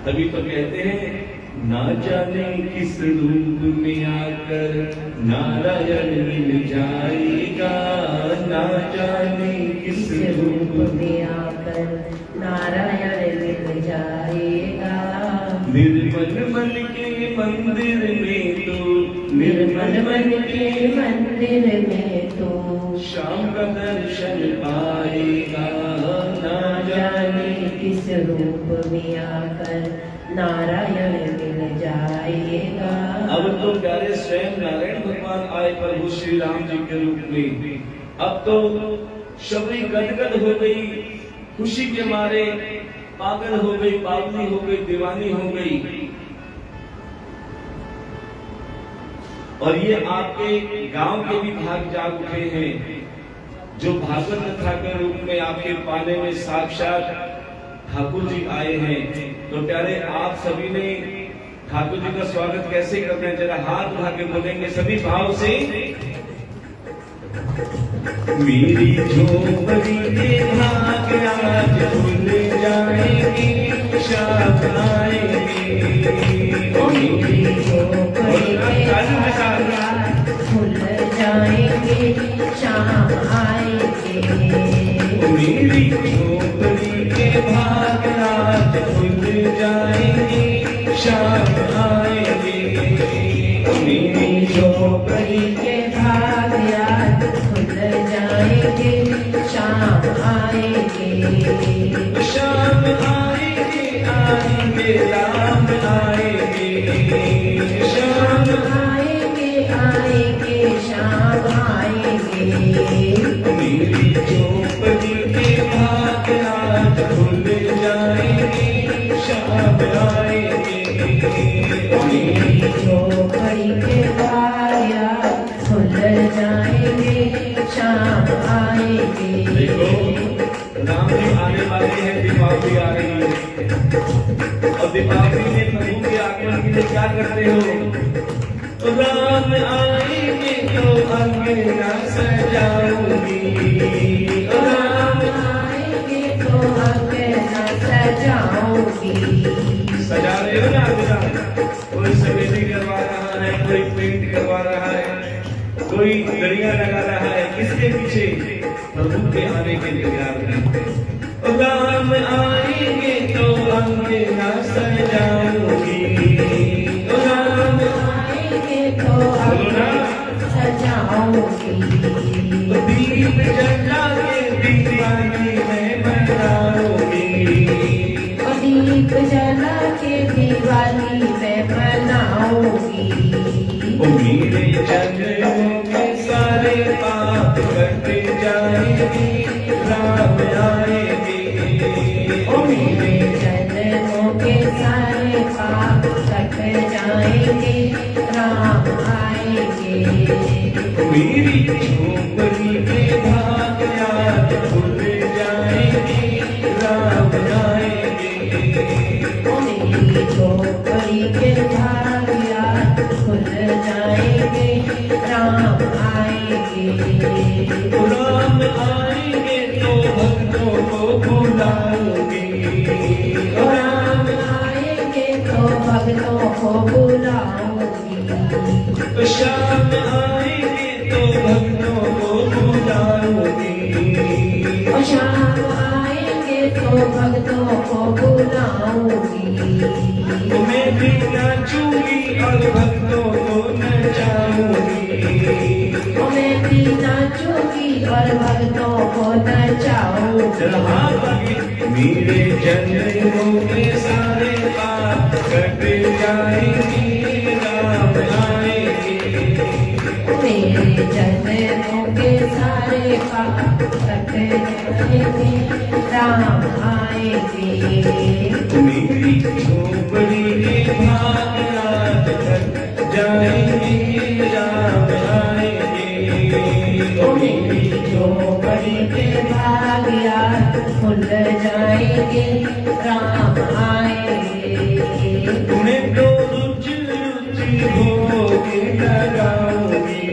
तभी तो कहते हैं ना जाने किस रूप में आकर नारायण मिल जाएगा, ना जाने किस रूप में आकर नारायण मिल जाएगा। निर्मल मन के मंदिर में तो, निर्मल मन के मंदिर में तो श्याम का दर्शन पाएगा, ना जाने किस रूप में आकर नारायण मिल जाएगा। अब तो प्यारे स्वयं नारायण भगवान आए प्रभु श्री राम जी के रूप में। अब तो शबरी गदगद हो गई, खुशी के मारे पागल हो गई, पागली हो गई, दीवानी हो गई। और ये आपके गांव के भी भाग जाग उठे हैं, जो भागवत कथा के रूप में आपके पाने में साक्षात ठाकुर जी आए हैं। तो प्यारे आप सभी ने ठाकुर जी का स्वागत कैसे करते हैं, जरा हाथ उठा के बोलेंगे सभी भाव से। मेरी झोपड़ी के भाग आज खुल जाएंगे, शाम आएंगे। मेरी झोपड़ी के भाग आज खुल जाएंगे, शाम आएंगे। मेरी झोपड़ी के भाग आज खुल जाएंगे, शाम आएंगे। मेरी झोपड़ी के भाग आज खुल जाएंगे, शाम आएंगे। शाम आएंगे, आएंगे राम आएंगे, शाम आएंगे आएंगे शाम आएंगे। मेरी झोपड़ी के भाग आज खुल जाएंगे, शाम आएंगे। मेरी झोपड़ी के भाग आज खुल जाएंगे, शाम आएंगे। देखो राम जी आने वाले हैं, दीपावली आ रही है। और दीपावली में प्रभु के आगमन के लिए क्या करते हो? राम आएंगे तो अंगना सजाऊंगी, राम आएंगे तो अंगना सजाऊंगी। सजा रहे हो ना अंगना? कोई सफेदी करवा रहा है, कोई पेंट करवा रहा है, कोई दरिया लगा रहा है, किसके पीछे? प्रभु के आने के इंतजार में। राम आएंगे तो अंगना सजाऊंगी, राम आएंगे तो अंगना सजाऊंगी। दीप जला के दीवानी मैं बनाऊंगी, दीप जला के दिवाली में बनाऊंगी। मेरे जन्मों के सारे पाप कट जाएंगे, राम आएंगे। मेरे जन्मों के सारे पाप कट जाएंगे, राम आएंगे। मेरी झोपड़ी के भाग आज खुल जाएंगे, राम आएंगे। मेरी झोपड़ी के भाग आज खुल जाएंगे, राम आएंगे। राम आएंगे तो भक्तों को बुलाऊंगी, राम आएंगे तो भक्तों को बुलाऊंगी। शाम आएंगे तो भक्तों को बुलाऊंगी, शाम आएंगे तो भक्तों को बुलाऊंगी। मैं भी नाचूंगी और भक्तों को नचाऊंगी, मैं भी नाचूंगी और भक्तों को नचाऊंगी। मेरे जन्मों के सारे पाप कट जाएंगे, राम आएंगे। मेरे जन्मों के सारे पाप कट जाएंगे, राम आएंगे। मेरी झोपड़ी के भाग आज कट जाएंगे, राम आएंगे। मेरी झोपड़ी के भाग भाग यार खुल जाएंगे राम आएंगे। तुम्हें तो रुचि रुचि भोग लगाऊंगी,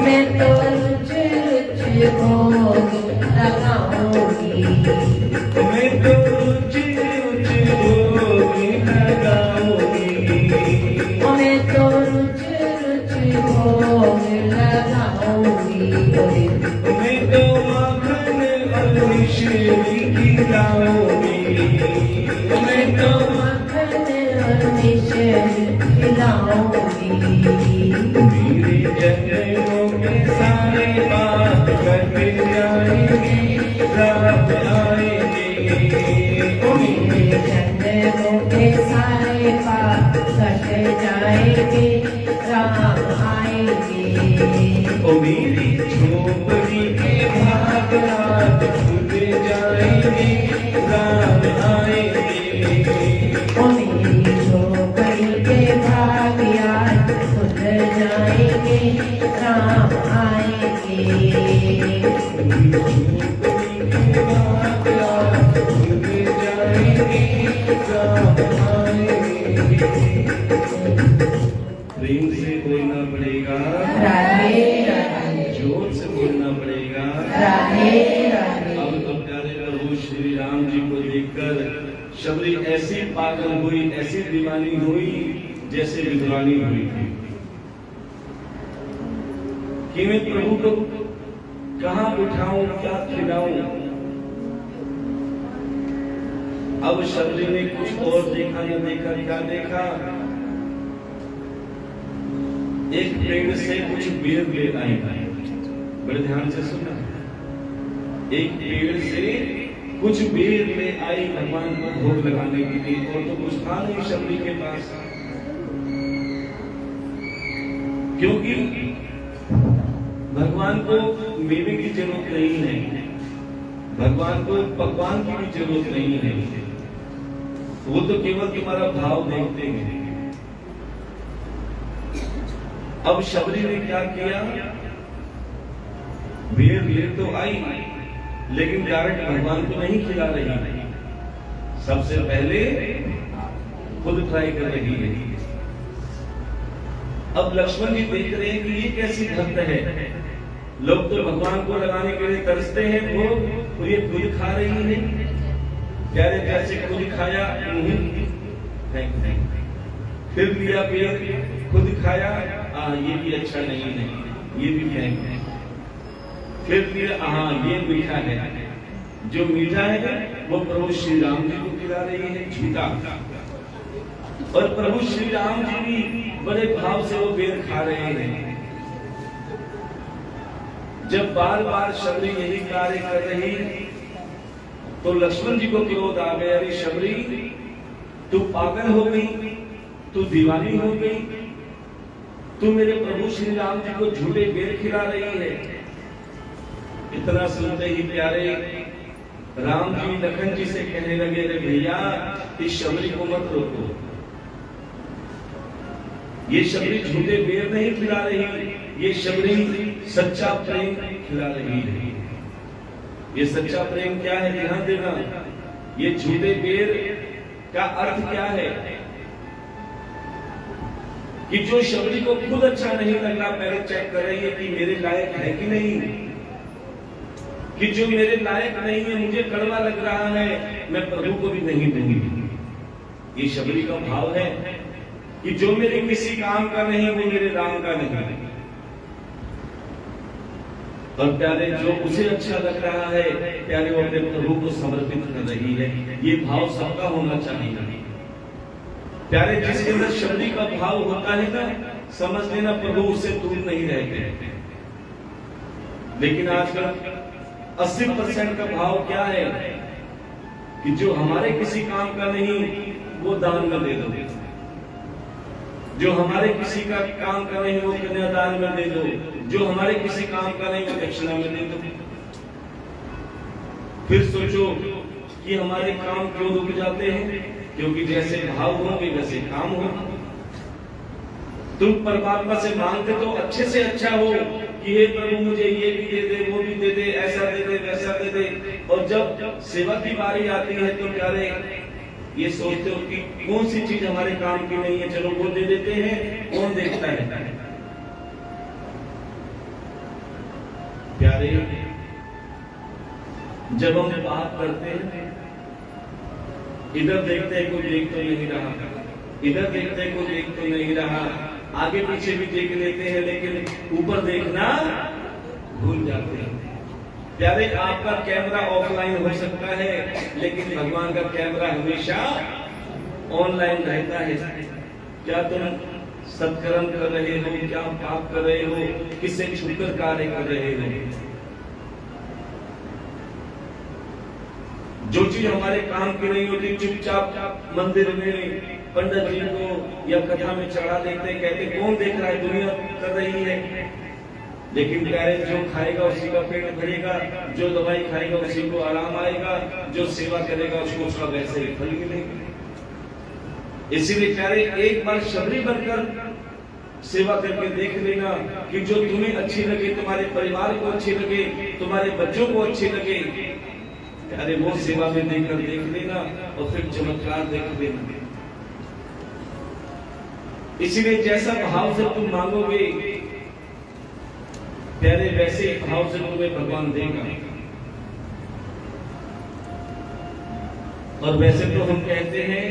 मैं तो रुचि रुचि भोग लगाऊंगी। मैं तो रुचि रुचि भोग लगाऊंगी, मैं तो रुचि रुचि भोग लगाऊंगी। मैं तो माखन और मिश्री खिलाऊंगी, मैं तो मक्खन और मिश्री खिलाऊंगी। मेरे जन्मों के सारे पाप कट जाएंगे राम आएंगे। मेरे जन्मों के सारे पाप कट जाएंगे राम आएंगे। ओ मेरी झोपड़ी के भाग रात खुल जाएंगे राम आएंगे। ओ मेरी झोपड़ी के भाग यार खुल जाएंगे राम आएंगे। झोपड़ी के भाग रात खुल जाएंगे राम आएंगे। प्रेम से बोलना पड़ेगा, राधे राधे, जोर से बोलना पड़ेगा। राधे राधे। अब तो प्यारे प्रभु श्री राम जी को देखकर शबरी ऐसी पागल हुई, ऐसी दीवानी हुई जैसे विद्वानी हुई थी कि मैं प्रभु को कहाँ बिठाऊं, क्या खिलाऊं। अब शबरी ने कुछ और देखा, न देखा, क्या देखा, एक पेड़ से कुछ बेर ले आई। बड़े ध्यान से सुनना, एक पेड़ से कुछ बेर ले आई भगवान को भोग लगाने के लिए। और तो कुछ था नहीं शबरी के पास, क्योंकि भगवान को मेवे की जरूरत नहीं है, भगवान को पकवान की भी जरूरत नहीं है। वो तो केवल तुम्हारा भाव देखते हैं। अब शबरी ने क्या किया, बेर तो आई लेकिन डायरेक्ट भगवान को नहीं खिला रही, सबसे पहले खुद ट्राई कर रही है। अब लक्ष्मण जी देख रहे हैं कि ये कैसी भक्त है, लोग तो भगवान को लगाने के लिए तरसते हैं, वो ये खुद खा रही है। प्यारे जैसे खुद खाया, फिर लिया बेर, खुद खाया, ये भी अच्छा नहीं है, ये भी फेंक है। फिर ये मीठा है, जो मीठा है वो प्रभु श्री राम जी को खिला रही है झूठा। और प्रभु श्री राम जी भी बड़े भाव से वो बेर खा रहे हैं। जब बार बार शबरी यही कार्य कर रही तो लक्ष्मण जी को क्रोध आ गया, अरे शबरी तू पागल हो गई, तू दीवानी हो गई, तू मेरे प्रभु श्री राम जी को झूठे बेर खिला रही है। इतना सुनते ही प्यारे राम जी लखन जी से कहने लगे, रे भैया इस शबरी को मत रोको, ये शबरी झूठे बेर नहीं खिला रही, ये शबरी सच्चा प्रेम खिला रही है। ये सच्चा प्रेम क्या है, ध्यान देना। ये झूठे बेर का अर्थ क्या है कि जो शबरी को खुद अच्छा नहीं लग रहा, पहले चेक कर रही है कि मेरे लायक है कि नहीं, कि जो मेरे लायक नहीं है, मुझे कड़वा लग रहा है, मैं प्रभु को भी नहीं दूंगी। ये शबरी का भाव है कि जो मेरे किसी काम का नहीं वो मेरे राम का नहीं। और प्यारे जो उसे अच्छा लग रहा है, प्यारे वो अपने प्रभु को समर्पित कर रही है। ये भाव सबका होना चाहिए। प्यारे जिसके अंदर शबरी का भाव होता है ना, समझ लेना प्रभु उससे दूर नहीं रहते। लेकिन आजकल 80% का भाव क्या है कि जो हमारे किसी काम का नहीं वो दान में दे दो, जो हमारे किसी का काम का नहीं वो कन्यादान में दे दो, जो हमारे किसी काम का नहीं वो दक्षिणा में दे दो। फिर सोचो कि हमारे काम क्यों रुक जाते हैं, क्योंकि जैसे भाव होंगे वैसे काम होगा। तुम परमात्मा से मांगते तो अच्छे से अच्छा हो कि हे प्रभु मुझे ये भी दे दे, वो भी दे दे, ऐसा दे दे, वैसा दे थे। और जब सेवा की बारी आती है तो प्यारे ये सोचते हो कि कौन सी चीज हमारे काम की नहीं है, चलो वो दे देते हैं, कौन देखता है। प्यारे जब हम बात करते हैं, इधर देखते हैं कोई देख तो नहीं रहा, इधर देखते हैं कोई देख तो नहीं रहा, आगे पीछे भी देख लेते हैं, लेकिन ऊपर देखना भूल जाते हैं। प्यारे आपका कैमरा ऑफलाइन हो सकता है, लेकिन भगवान का कैमरा हमेशा ऑनलाइन रहता है। क्या तुम सत्कर्म कर रहे हो, क्या पाप कर रहे हो, किससे छुपकर कार्य कर रहे हो। जो चीज हमारे काम की नहीं होती, चुपचाप मंदिर में पंडित जी को या कथा में चढ़ा देते, कहते कौन देख रहा है, दुनिया कर रही है। लेकिन प्यारे जो खाएगा उसी का पेट भरेगा, जो दवाई खाएगा उसी को आराम आएगा, जो सेवा करेगा उसको उसका वैसे ही फल मिलेगा। इसीलिए प्यारे एक बार शबरी बनकर सेवा करके देख लेना कि जो तुम्हें अच्छी लगे, तुम्हारे परिवार को अच्छी लगे, तुम्हारे बच्चों को अच्छी लगे, प्यारे वो सेवा में देकर देख लेना और फिर चमत्कार देख लेना। इसीलिए जैसा भाव से तुम मांगोगे प्यारे, वैसे भाव से तुम्हें भगवान देगा। और वैसे तो हम कहते हैं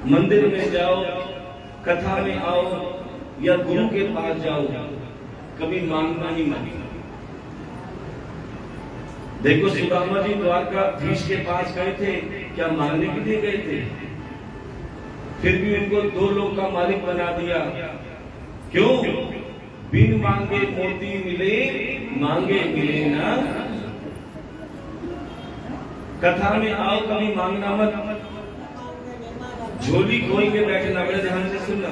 मंदिर में जाओ, कथा में आओ या गुरु के पास जाओ, कभी मांगना ही मत। देखो सुदामा जी द्वारकाधीश के पास गए थे, क्या मांगने के लिए गए थे? फिर भी उनको 2 लोग का मालिक बना दिया। क्यों? बिन मांगे मोती मिले, मांगे मिले ना। कथा में आओ, कभी मांगना मत, झोली खोल के बैठना। बड़े ध्यान से सुनना,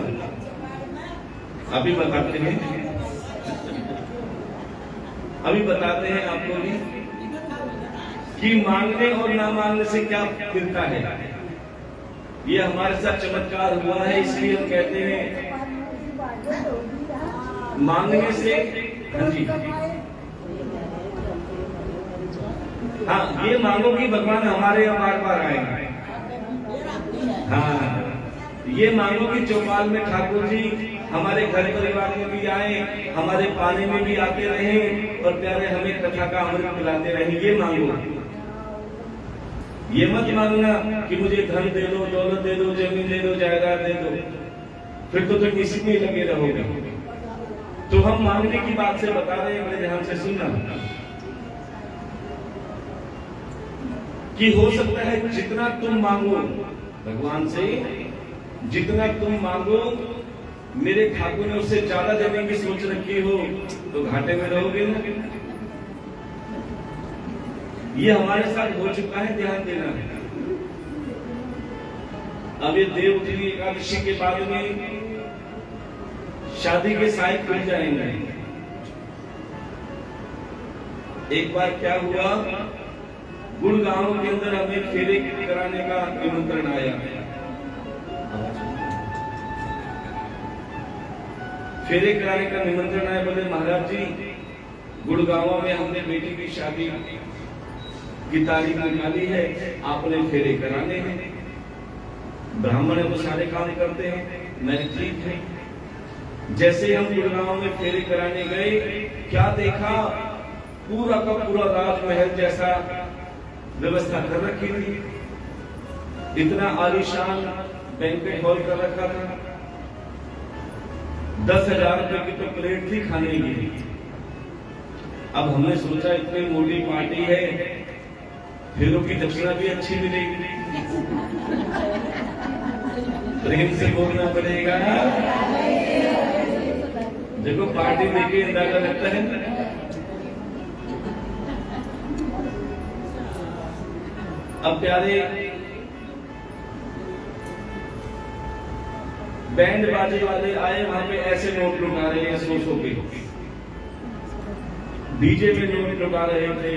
अभी बताते हैं, अभी बताते हैं आपको भी कि मांगने और ना मांगने से क्या मिलता है। ये हमारे साथ चमत्कार हुआ है, इसलिए हम कहते हैं मांगने से। हाँ जी, हाँ, ये मांगो कि भगवान हमारे यहाँ बार बार आएंगे। हाँ, ये मांगो कि चौपाल में ठाकुर जी हमारे घर परिवार में भी आए, हमारे पाने में भी आते रहे और प्यारे हमें कथा का अमृत पिलाते रहे। ये मांगो, ये मत मांगना कि मुझे धन दे दो, दौलत दे दो, जमीन दे दो, जायदाद दे दो, फिर तो तुम इसी में लगे रहोगे। तो हम मांगने की बात से बता रहे हैं, बड़े ध्यान से सुनना कि हो सकता है जितना तुम मांगो भगवान से, जितना तुम मांगो मेरे ठाकुर ने उससे ज्यादा देने की सोच रखी हो तो घाटे में रहोगे ना। ये हमारे साथ हो चुका है, ध्यान देना। अब ये देवउठनी एकादशी के बाद में शादी के साए खुल जाएंगे। एक बार क्या हुआ, गुड़गांव के अंदर हमें फेरे कराने का निमंत्रण आया। फेरे कराने का निमंत्रण आया, बोले महाराज जी गुड़गांव में हमने बेटी की शादी की तारीख निकाली है, आपने फेरे कराने हैं। ब्राह्मण है वो सारे काम करते हैं, मैं ठीक है। जैसे हम गुड़गांव में फेरे कराने गए, क्या देखा, पूरा का पूरा राजमहल जैसा व्यवस्था कर रखी थी। इतना आलीशान बैंक्वेट हॉल कर रखा था। 10,000 रुपए की तो प्लेट थी खाने की। अब हमने सोचा इतनी मोटी पार्टी है, फेरों की दक्षिणा भी अच्छी मिलेगी, प्रेम से बोलना पड़ेगा। देखो पार्टी देखे अंदाजा लगता है ना। अब प्यारे बैंड बाजे वाले आए, वहां पे ऐसे नोट लुटा रहे हैं 100 के, डीजे में नोट लुटा रहे थे।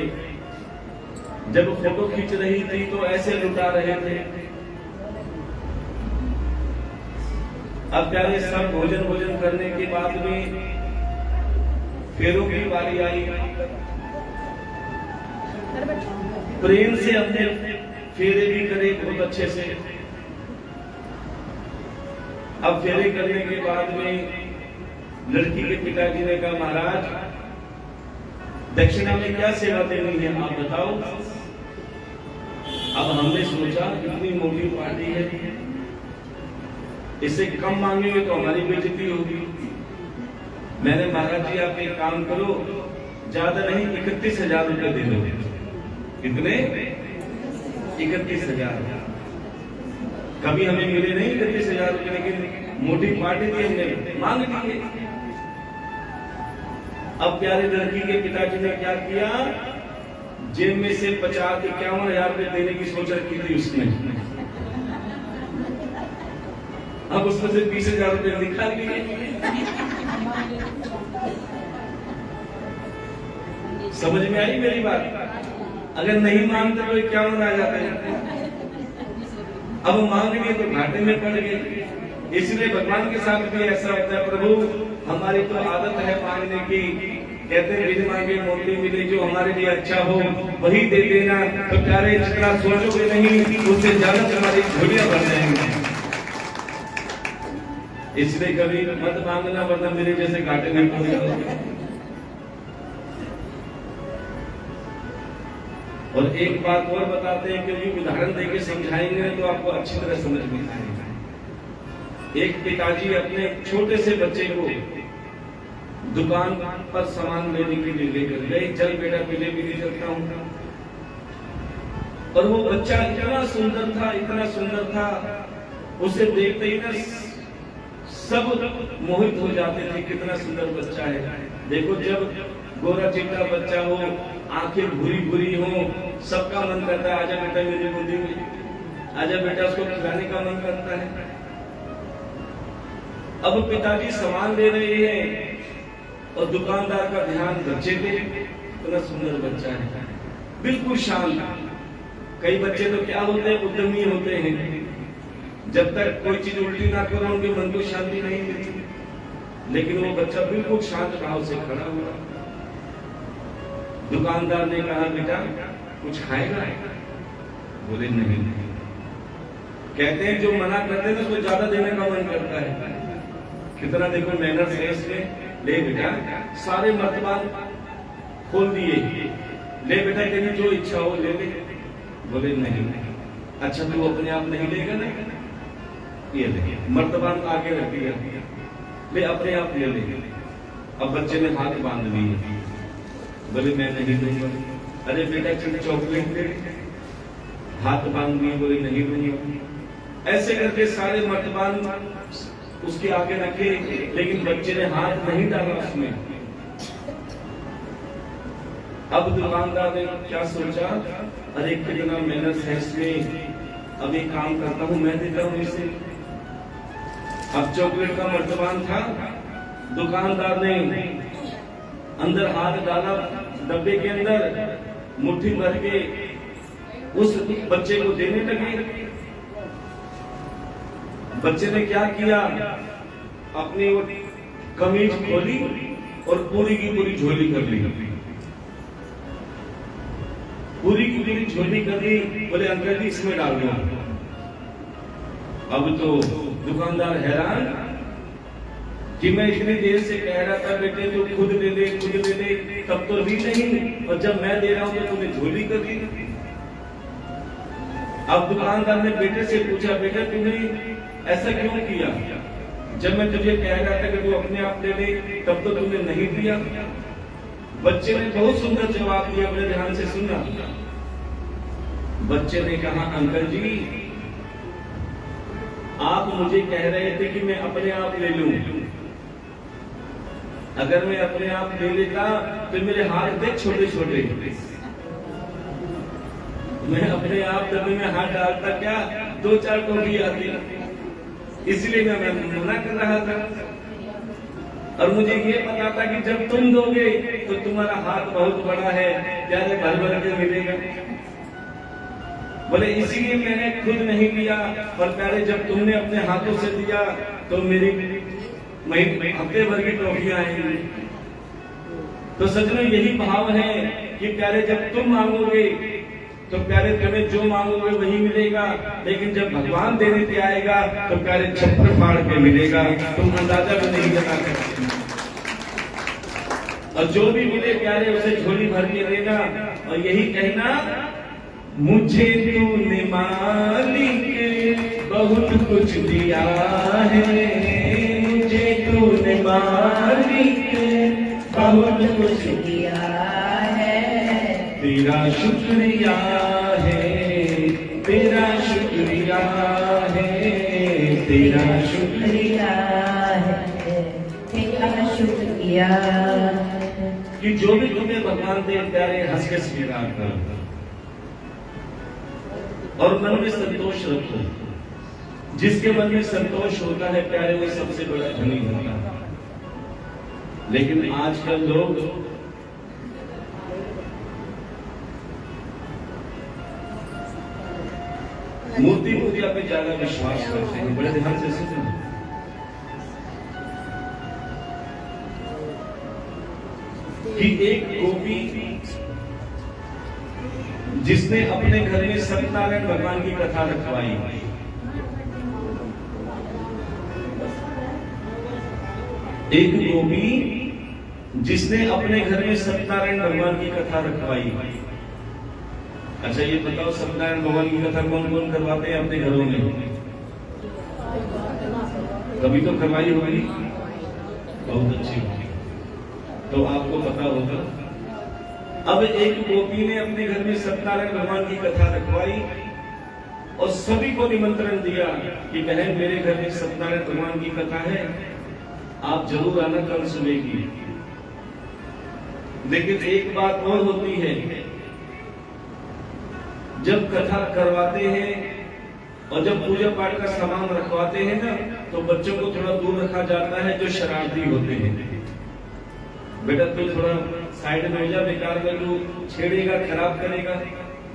जब फोटो खींच रही थी तो ऐसे लुटा रहे थे। अब प्यारे सब भोजन करने के बाद में फेरों की बारी आई, प्रेम से हमने फेरे भी करे बहुत अच्छे से। अब फेरे करने के बाद में लड़की के पिताजी ने कहा, महाराज दक्षिणा में क्या सेवा देनी है आप बताओ। अब हमने सोचा इतनी मोटी पार्टी है, इससे कम मांगेंगे तो हमारी बेइज्जती होगी। मैंने, महाराज जी आप एक काम करो, ज्यादा नहीं 31,000 रुपए दे दो। कितने? 31,000। कभी हमें मिले नहीं 31,000 रुपए, लेकिन मोटी पार्टी थी, हमने मांग ली। अब प्यारे लड़की के पिताजी ने क्या किया, जेब में से 51,000 रुपए देने की सोच रखी थी उसने। अब उसमें से 20,000 रुपए निकाल लिए। समझ में आई मेरी बात? अगर नहीं मांगते तो 51 आ जाते हैं। अब मांग लिए तो घाटे में पड़ गए। इसलिए भगवान के साथ भी ऐसा होता है, प्रभु हमारी तो आदत है मांगने की, कहते हैं बिन मांगे मोती मिले, जो हमारे लिए अच्छा हो वही दे देना। तो प्यारे जितना सोचोगे नहीं उससे ज्यादा तुम्हारी झोलियां भर जाएंगी। इसलिए कभी मत मांगना, वरना मेरे जैसे घाटे में पड़ जाओगे। और एक बात और बताते हैं, क्योंकि उदाहरण देके समझाएंगे तो आपको अच्छी तरह समझ में आएगा। एक पिताजी अपने छोटे से बच्चे को दुकान पर सामान लेने के लिए लेकर गए। चल बेटा पहले भी नहीं चलता हूं। और वो बच्चा इतना सुंदर था, इतना सुंदर था, उसे देखते ही ना सब मोहित हो जाते थे, कितना सुंदर बच्चा है। देखो जब गोरा चिट्टा बच्चा हो, आंखें भूरी भूरी हो, सबका मन करता है आजा बेटा मेरी गोदी में, आजा बेटा, उसको खिलाने का मन करता है। अब पिताजी सामान ले रहे हैं और दुकानदार का ध्यान बच्चे पे, इतना सुंदर बच्चा है, बिल्कुल शांत। कई बच्चे तो क्या होते हैं, उद्यमी होते हैं, जब तक कोई चीज उल्टी ना करो उनके मन को शांति नहीं मिलती। लेकिन वो बच्चा बिल्कुल शांत भाव से खड़ा हुआ। दुकानदार ने कहा, बेटा कुछ खाएगा? बोले नहीं। कहते हैं जो मना करते हैं उसको ज्यादा देने का मन करता है। कितना देखो मैनर्स है इसमें। ले बेटा, सारे मर्तबान खोल दिए, ले बेटा तेरी जो इच्छा हो ले ले। बोले नहीं। अच्छा तू अपने आप नहीं लेगा ना? ये ले, मर्तबान आगे रख दिया, ले अपने आप ले ले। अब बच्चे ने हाथ बांध लिए, बोले मैं नहीं दूंगा। अरे बेटा चल चॉकलेट दे, हाथ बांध लिए, बोले नहीं दूंगा। ऐसे करके सारे मर्तबान उसके आगे रखे, लेकिन बच्चे ने हाथ नहीं डाला उसमें। अब दुकानदार ने क्या सोचा, अरे कितना मेहनत है इसमें, अब एक काम करता हूं मैं देता हूं इसे। अब चॉकलेट का मर्तबान था, दुकानदार ने अंदर हाथ डाला डब्बे के अंदर, मुट्ठी भर के उस बच्चे को देने लगे। बच्चे ने क्या किया, अपनी वो कमीज खोली और पूरी की पूरी झोली कर ली, पूरी की पूरी झोली कर ली। बोले अंकल जी इसमें डाल दो। अब तो दुकानदार हैरान कि मैं इतनी देर से कह रहा था बेटे तो खुद ले ले, खुद ले ले, तब तो भी नहीं, और जब मैं दे रहा हूं तो तूने झोली कर दी। अब दुकानदार ने बेटे से पूछा, बेटा तूने ऐसा क्यों किया? जब मैं तुझे कह रहा था कि तू अपने आप ले ले, तब तो तूने नहीं दिया। बच्चे ने बहुत सुंदर जवाब दिया, बड़े ध्यान से सुनना। बच्चे ने कहा, अंकल जी आप मुझे कह रहे थे कि मैं अपने आप ले लूं। अगर मैं अपने आप ले लेता तो मेरे हाथ देख छोटे छोटे, मैं अपने आप डब्बे में हाथ डालता क्या 2-4 टोपी आती, इसलिए मैं मना कर रहा था। और मुझे ये पता था कि जब तुम दोगे तो तुम्हारा हाथ बहुत बड़ा है, प्यारे भर भर के मिलेगा। बोले इसीलिए मैंने खुद नहीं लिया, और प्यारे जब तुमने अपने हाथों से दिया तो मेरी हफ्ते भर की टॉफियां आएंगी। तो सजनों यही भाव है कि प्यारे जब तुम मांगोगे तो प्यारे तुम्हें जो मांगोगे वही मिलेगा, लेकिन जब भगवान देने पे आएगा तो प्यारे छप्पर फाड़ के मिलेगा, तुम अंदाजा भी नहीं लगा सकते। और जो भी मिले प्यारे उसे झोली भर के देना और यही कहना, मुझे तूने मालिक बहुत कुछ दिया है, मुझे तूने मालिक बहुत कुछ दिया है, तेरा शुक्रिया है, तेरा शुक्रिया है, तेरा शुक्रिया है, तेरा शुक्रिया कि जो भी तुम्हें भगवान दे प्यारे हंस के स्वीकार करो और मन में संतोष रखो। जिसके मन में संतोष होता है प्यारे वो सबसे बड़ा धनी होता है। लेकिन आजकल लोग मूर्ति पूजा पे ज्यादा विश्वास करते हैं। बड़े ध्यान से सुनो, कि एक गोपी जिसने अपने घर में सत्यनारायण भगवान की कथा रखवाई, एक गोपी जिसने अपने घर में सत्यनारायण भगवान की कथा रखवाई। अच्छा ये बताओ, सत्यनारायण भगवान की कथा कौन कौन करवाते हैं अपने घरों में? कभी तो करवाई होगी, बहुत अच्छी होगी, तो आपको पता होगा। अब एक गोपी ने अपने घर में सत्यनारायण भगवान की कथा रखवाई और सभी को निमंत्रण दिया कि बहन मेरे घर में सत्यनारायण भगवान की कथा है, आप जरूर आना कल सुबह की। लेकिन एक बात और होती है, जब कथा करवाते हैं और जब पूजा पाठ का सामान रखवाते हैं ना, तो बच्चों को थोड़ा दूर रखा जाता है जो शरारती होते हैं। बेटा तू थोड़ा साइड में हो जा, बेकार में तू छेड़ेगा, खराब करेगा,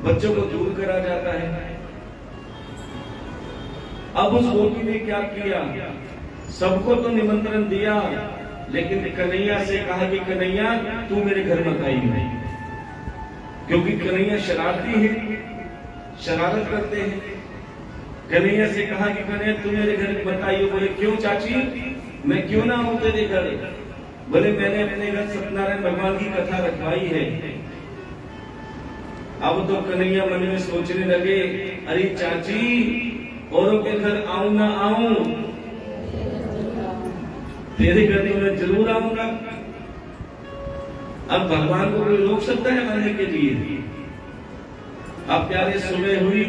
बच्चों को दूर करा जाता है। अब उस गोपी ने क्या किया, सबको तो निमंत्रण दिया, लेकिन कन्हैया से कहा कि कन्हैया तू मेरे घर मत आई नहीं, क्योंकि कन्हैया शरारती है, शरारत करते हैं। कन्हैया से कहा कि कन्हैया तू मेरे घर मत आई। बोले क्यों चाची, मैं क्यों ना आऊं तेरे घर? बोले मैंने अपने घर सत्यनारायण भगवान की कथा रखवाई है। अब तो कन्हैया मन में सोचने लगे, अरे चाची औरों के घर आऊं ना आऊं, तेरे घर में मैं जरूर आऊंगा। अब भगवान को कोई रोक सकता है आने के लिए? अब प्यारे सुबह हुई,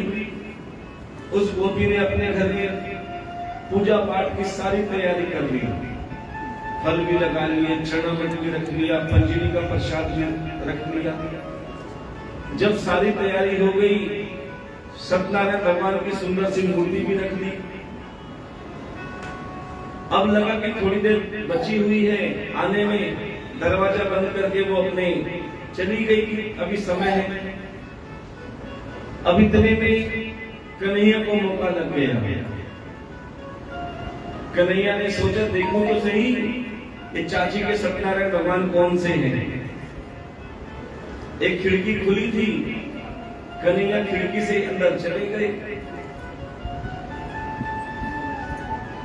उस गोपी ने अपने घर में पूजा पाठ की सारी तैयारी कर ली, फल भी लगा लिए, चना मट भी रख लिया, पंजीरी का प्रसाद भी रख लिया। जब सारी तैयारी हो गई, सत्यनारायण भगवान की सुंदर सी मूर्ति भी रख ली। अब लगा कि थोड़ी देर बची हुई है आने में, दरवाजा बंद करके वो अपने चली गई, अभी समय है। अब इतने में कन्हैया को मौका लग गया। कन्हैया ने सोचा देखो तो सही ये चाची के सत्यनारायण भगवान कौन से हैं। एक खिड़की खुली थी, कन्हैया खिड़की से अंदर चले गए।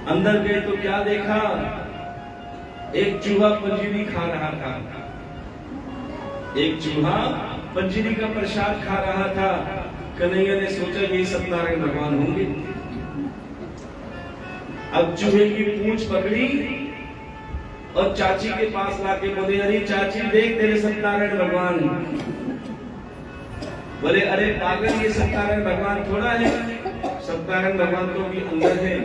अंदर गए तो क्या देखा, एक चूहा पंजीरी खा रहा था। एक चूहा पंजीरी का प्रसाद खा रहा था। कन्हैया ने सोचा ये सत्यनारायण भगवान होंगे। अब चूहे की पूंछ पकड़ी और चाची के पास लाके बोले, अरे चाची देख तेरे सत्यनारायण भगवान। बोले अरे पागल, ये सत्यनारायण भगवान थोड़ा है, सत्यनारायण भगवान तो भी अंदर है।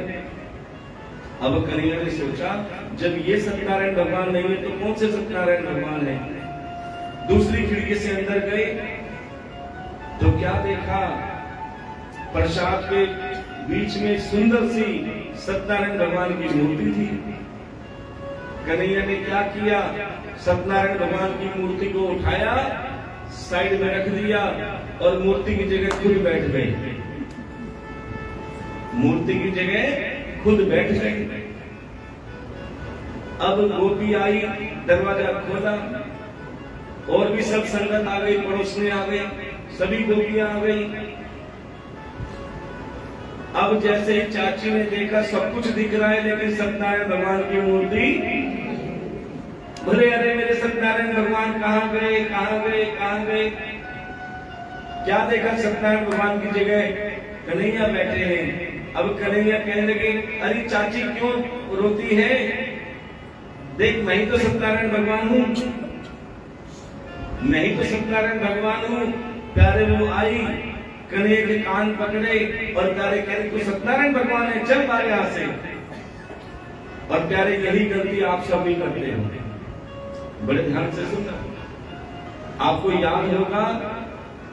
अब कन्हैया ने सोचा जब ये सत्यनारायण भगवान नहीं है तो कौन से सत्यनारायण भगवान है। दूसरी खिड़की से अंदर गए तो क्या देखा, प्रसाद के बीच में सुंदर सी सत्यनारायण भगवान की मूर्ति थी। कन्हैया ने क्या किया, सत्यनारायण भगवान की मूर्ति को उठाया, साइड में रख दिया और मूर्ति की जगह खुद बैठ गए। मूर्ति की जगह खुद बैठ गए। अब गोपी आई, दरवाजा खोला, और भी सब संगत आ गई, पड़ोसने आ गई, सभी गोपियां आ गई। अब जैसे ही चाची ने देखा सब कुछ दिख रहा है लेकिन सत्यनारायण भगवान की मूर्ति, बोले अरे मेरे सत्यनारायण भगवान कहाँ गए, कहाँ गए, कहाँ गए। क्या देखा सत्यनारायण भगवान की जगह कन्हैया बैठे हैं। अब कन्हैया कहने लगे अरे चाची क्यों रोती है, देख मैं ही तो सत्यनारायण भगवान हूँ, मैं ही तो सत्यनारायण भगवान हूँ। प्यारे वो आई, कन्हैया के कान पकड़े और प्यारे कहने तू सत्यनारायण भगवान है, चल बाहर यहाँ से। और प्यारे यही गलती आप सब भी करते हो, बड़े ध्यान से सुनना। आपको याद होगा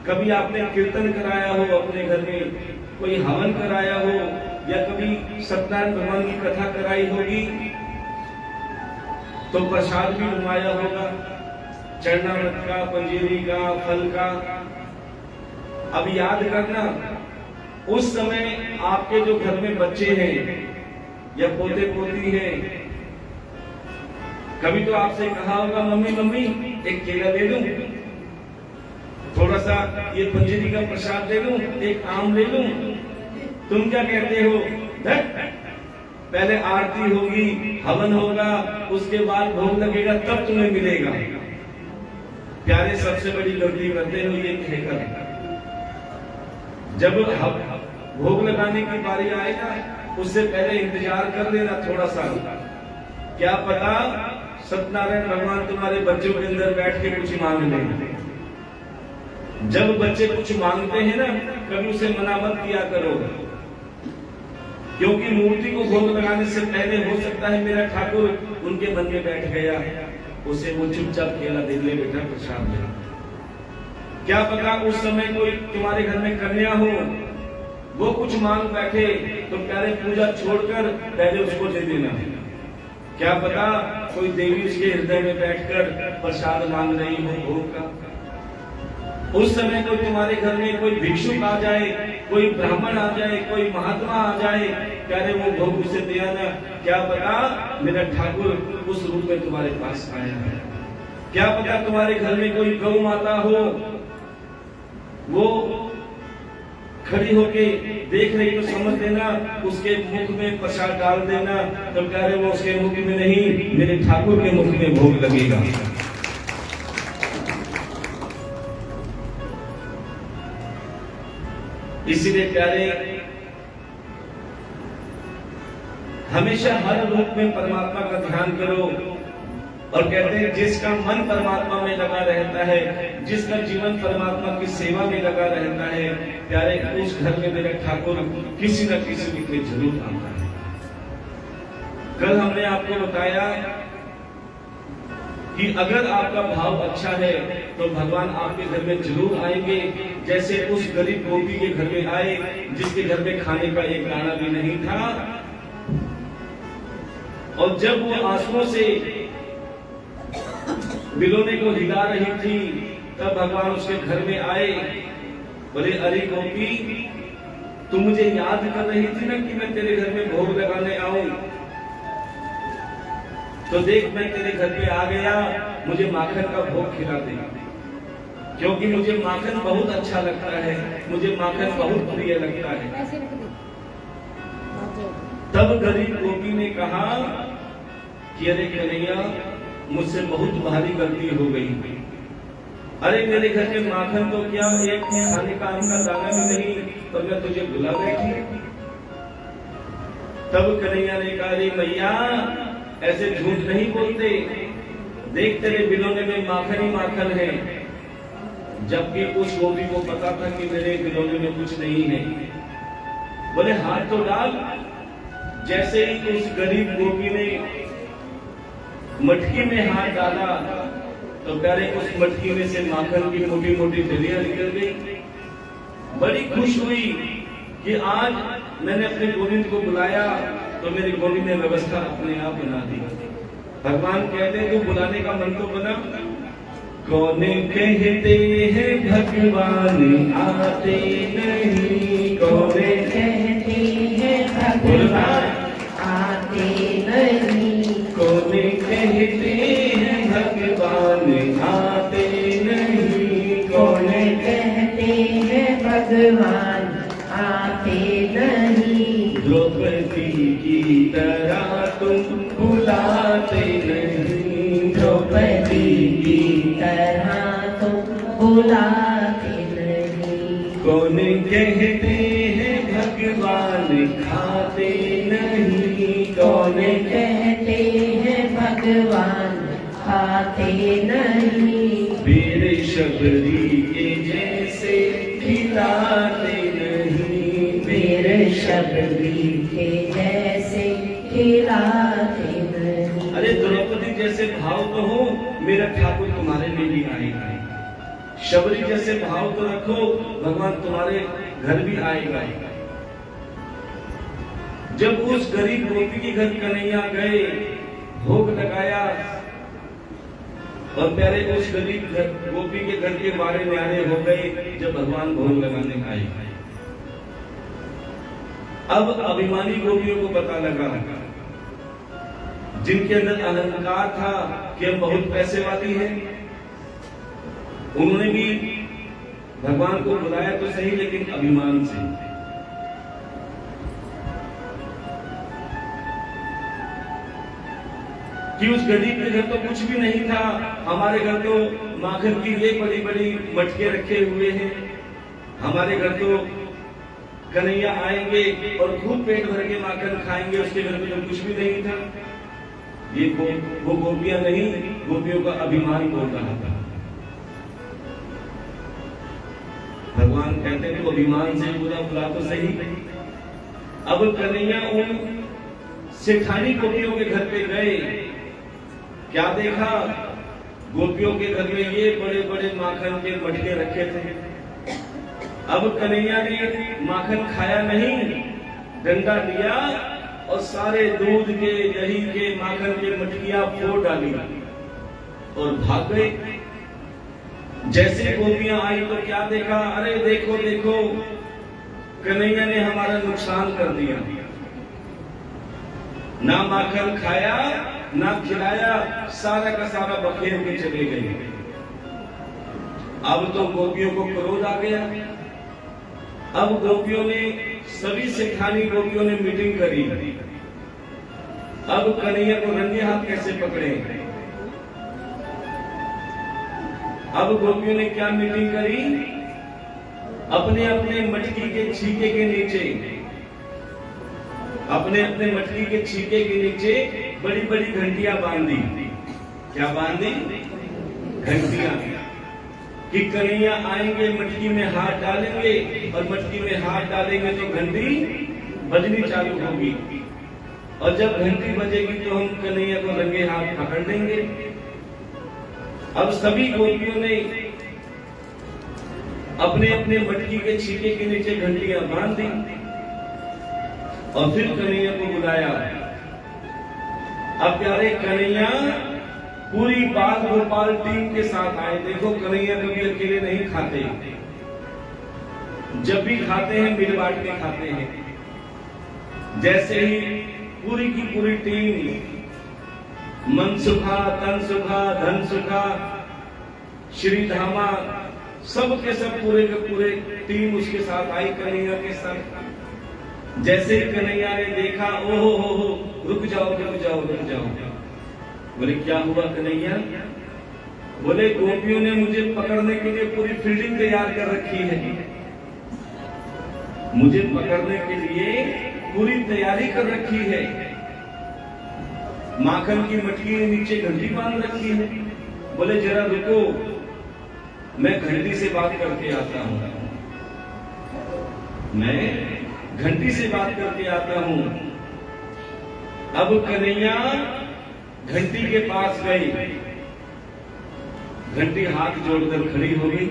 कभी आपने कीर्तन कराया हो अपने घर में, कोई हवन कराया हो या कभी सत्यनारायण भगवान की कथा कराई होगी तो प्रसाद भी बनवाया होगा, चरणामृत का, पंजीरी का, फल का। अब याद करना उस समय आपके जो घर में बच्चे हैं या पोते पोती हैं, कभी तो आपसे कहा होगा मम्मी मम्मी एक केला दे दूं, थोड़ा सा ये पंजीरी का प्रसाद दे दूं, एक आम ले लूं। तुम क्या कहते हो, पहले आरती होगी, हवन होगा, उसके बाद भोग लगेगा तब तुम्हें मिलेगा। प्यारे सबसे बड़ी गलती करते हो ये कहकर, जब भोग लगाने की बारी आए ना उससे पहले इंतजार कर लेना थोड़ा सा, क्या पता सत्यनारायण भगवान तुम्हारे बच्चों के अंदर बैठ के कुछ मांग लेंगे। जब बच्चे कुछ मांगते हैं ना कभी उसे मना मत किया करो, क्योंकि मूर्ति को भोग लगाने से पहले हो सकता है मेरा ठाकुर उनके मन में बैठ गया, उसे वो चुपचाप केला दे ले बेटा प्रसाद ले। क्या पता उस समय कोई तुम्हारे घर में कन्या हो, वो कुछ मांग बैठे तो प्यारे पूजा छोड़कर पहले उसको दे देना। क्या पता कोई देवी उसके हृदय में बैठकर प्रसाद मांग रही हो भोग का। उस समय तो तुम्हारे घर में कोई भिक्षुक आ जाए, कोई ब्राह्मण आ जाए, कोई महात्मा आ जाए, प्यारे वो भोग उसे दे आना। क्या पता मेरा ठाकुर उस रूप में तुम्हारे पास आया है। क्या पता तुम्हारे घर में कोई गौ माता हो, वो खड़ी होके देख रही तो समझ देना उसके मुख में प्रसाद डाल देना, तो कह रहे वो उसके मुख में नहीं मेरे ठाकुर के मुख में भोग लगेगा। इसीलिए प्यारे हमेशा हर रूप में परमात्मा का ध्यान करो, और कहते हैं जिसका मन परमात्मा में लगा रहता है, जिसका जीवन परमात्मा की सेवा में लगा रहता है, प्यारे उस घर में मेरा ठाकुर किसी न किसी रूप में जरूर आता है। कल हमने आपको बताया कि अगर आपका भाव अच्छा है तो भगवान आपके घर में जरूर आएंगे, जैसे उस गरीब गोपी के घर में आए जिसके घर में खाने का एक दाना भी नहीं था, और जब वो आंसुओं से बिलोने को हिला रही थी तब भगवान उसके घर में आए। बोले अरे गोपी तू मुझे याद कर रही थी ना कि मैं तेरे घर में भोग लगाने आऊं, तो देख मैं तेरे घर पे आ गया, मुझे माखन का भोग खिला दे, क्योंकि मुझे माखन बहुत अच्छा लगता है, मुझे माखन बहुत प्रिय लगता है। तब गरीब गोपी ने कहा कि अरे कन्हैया मुझसे बहुत भारी गलती हो गई, अरे मेरे घर के माखन तो क्या एक खाने का अन्न का दाना भी नहीं, तो मैं तुझे बुला बैठी। तब कन्हैया ने कहा अरे मैया ऐसे झूठ नहीं बोलते, देख तेरे बिलोने में माखन ही माखन है। जबकि उस गोपी को पता था कि मेरे बिलोने में कुछ नहीं है। बोले हाथ तो डाल। जैसे ही उस गरीब गोपी ने मटकी में हाथ डाला तो प्यारे उस मटकी में से माखन की मोटी मोटी डलियां निकल गई। बड़ी खुश हुई कि आज मैंने अपने गोविंद को बुलाया तो मेरे गोविंद ने व्यवस्था अपने आप बना दी। भगवान कहते हैं तो बुलाने का मन तो बना। कौन कहते हैं भगवान आते नहीं, कौन कहते हैं भगवान आते नहीं, कौन कहते हैं भगवान आते की तरह तुम बुलाते नहीं, द्रौपदी की तरह तुम बुलाते नहीं। कौन कहते हैं भगवान खाते नहीं, कौन कहते हैं भगवान खाते नहीं। मेरे शबरी के जैसे खिलाते नहीं, मेरे शबरी के जैसे खिलाते नहीं। अरे द्रौपदी जैसे भाव तो हो, मेरा ठाकुर तुम्हारे लिए भी आएगा। शबरी जैसे भाव तो रखो, भगवान तुम्हारे घर भी आएगा। जब उस गरीब गोपी के घर कन्हैया गए, भोग लगाया, और प्यारे उस गरीब गोपी के घर के बारे न्यारे हो गए जब भगवान भोग लगाने आए। अब अभिमानी गोपियों को पता लगा, जिनके अंदर अहंकार था कि हम बहुत पैसे वाली हैं, उन्होंने भी भगवान को बुलाया तो सही, लेकिन अभिमान से। कि उस गरीब के घर तो कुछ भी नहीं था, हमारे घर तो माखन की ये बड़ी बड़ी मटके रखे हुए हैं, हमारे घर तो कन्हैया आएंगे और खूब पेट भर के माखन खाएंगे, उसके घर में तो कुछ भी नहीं था। ये वो गोपियां नहीं, गोपियों का अभिमान बोल रहा था। भगवान कहते हैं वो अभिमान से बुला बुला तो सही। अब कन्हैया उन सेठानी गोपियों के घर पे गए, क्या देखा, गोपियों के घर में ये बड़े बड़े माखन के मटके रखे थे। अब कन्हैया ने माखन खाया नहीं, डंडा लिया और सारे दूध के, दही के, माखन के मटकियां फोड़ डाली और भाग गए। जैसे गोपियां आई तो क्या देखा, अरे देखो देखो, कन्हैया ने हमारा नुकसान कर दिया, ना माखन खाया ना खिलाया, सारा का सारा बखेर के चले गए। अब तो गोपियों को क्रोध आ गया। अब गोपियों ने, सभी सेठानी गोपियों ने मीटिंग करी, अब कन्हैया को रंगे हाथ कैसे पकड़े। अब गोपियों ने क्या मीटिंग करी, अपने अपने मटकी के छीके के नीचे, अपने अपने मटकी के छीके के नीचे बड़ी बड़ी घंटियां बांधी। क्या बांधी? घंटियां। कि कन्हैया आएंगे, मटकी में हाथ डालेंगे, और मटकी में हाथ डालेंगे तो घंटी बजनी चालू होगी, और जब घंटी बजेगी तो हम कन्हैया को रंगे हाथ पकड़ लेंगे। अब सभी गोपियों ने अपने अपने मटकी के छीके के नीचे घंटियां बांध दी और फिर कन्हैया को बुलाया। अब प्यारे कन्हैया पूरी बाल गोपाल टीम के साथ आए। देखो कन्हैया कभी अकेले नहीं खाते, जब भी खाते हैं मिल बांट के खाते हैं। जैसे ही पूरी की पूरी टीम, मन सुखा, तन सुखा, धन सुखा, श्री धामा, सब के सब पूरे के पूरे टीम उसके साथ आई कन्हैया के साथ। जैसे ही कन्हैया ने देखा, ओहो हो, रुक जाओ रुक जाओ रुक जाओ। बोले क्या हुआ कन्हैया? बोले गोपियों ने मुझे पकड़ने के लिए पूरी फील्डिंग तैयार कर रखी है, मुझे पकड़ने के लिए पूरी तैयारी कर रखी है, माखन की मटकी के नीचे घंटी बांध रखी है। बोले जरा रुको, मैं घंटी से बात करके आता हूं, मैं घंटी से बात करके आता हूं। अब कन्हैया घंटी के पास गई, घंटी हाथ जोड़कर खड़ी हो गई।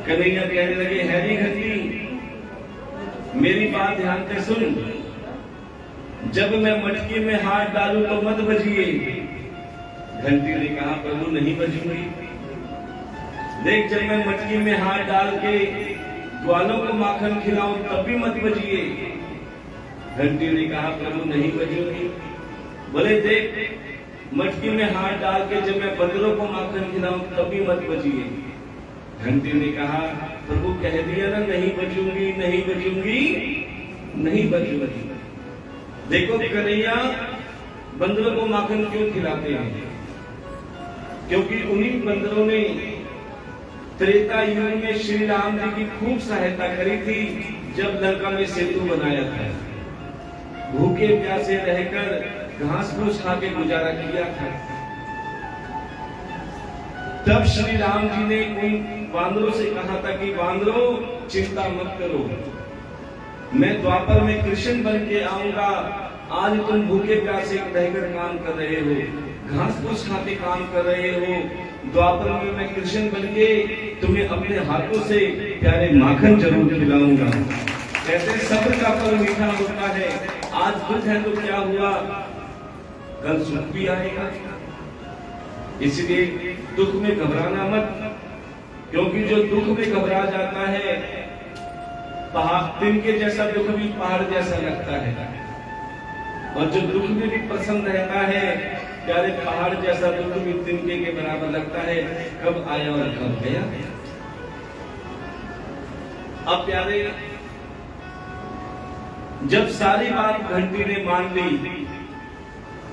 कन्हैया कहने लगे, हैरी घंटी मेरी बात ध्यान से सुन, जब मैं मटकी में हाथ डालूं तो मत बजिए। घंटी ने कहा, प्रभु नहीं बजूंगी। देख जब मैं मटकी में हाथ डाल के ग्वालों को माखन खिलाऊं तब भी मत बजिए। घंटी ने कहा, प्रभु नहीं बजूंगी। बोले देख मटकी में हाथ डाल के जब मैं बंदरों को माखन खिलाऊं तब भी मत बजिए। घंटी ने कहा, प्रभु कह दिया ना नहीं बजूंगी नहीं बजूंगी नहीं बजूंगी। देखो कन्हैया बंदरों को माखन क्यों खिलाते हैं? क्योंकि उन्हीं बंदरों ने त्रेता युग में श्री राम जी की खूब सहायता करी थी जब लंका में सेतु बनाया था। भूखे प्यासे रहकर घास फूस खा के गुजारा किया था। तब श्री राम जी ने उन वानरों से कहा था कि वानरों चिंता मत करो, मैं द्वापर में कृष्ण बन के आऊंगा। आज तुम भूखे प्यासे रहकर काम कर रहे हो, घास फूस खाते काम कर रहे हो, द्वापर में मैं कृष्ण बन के तुम्हें अपने हाथों से प्यारे माखन जरूर खिलाऊंगा। कहते सब्र का फल मीठा होता है। आज दुख है तो क्या हुआ, कल सुख भी आएगा। इसलिए दुख में घबराना मत, क्योंकि जो दुख में घबरा जाता है, पहाड़ तिनके जैसा दुख भी पहाड़ जैसा लगता है, और जो दुख में भी प्रसन्न रहता है, प्यारे पहाड़ जैसा दुख भी तिनके के बराबर लगता है। कब आया और कब गया। अब प्यारे जब सारी बात घंटी ने मान ली,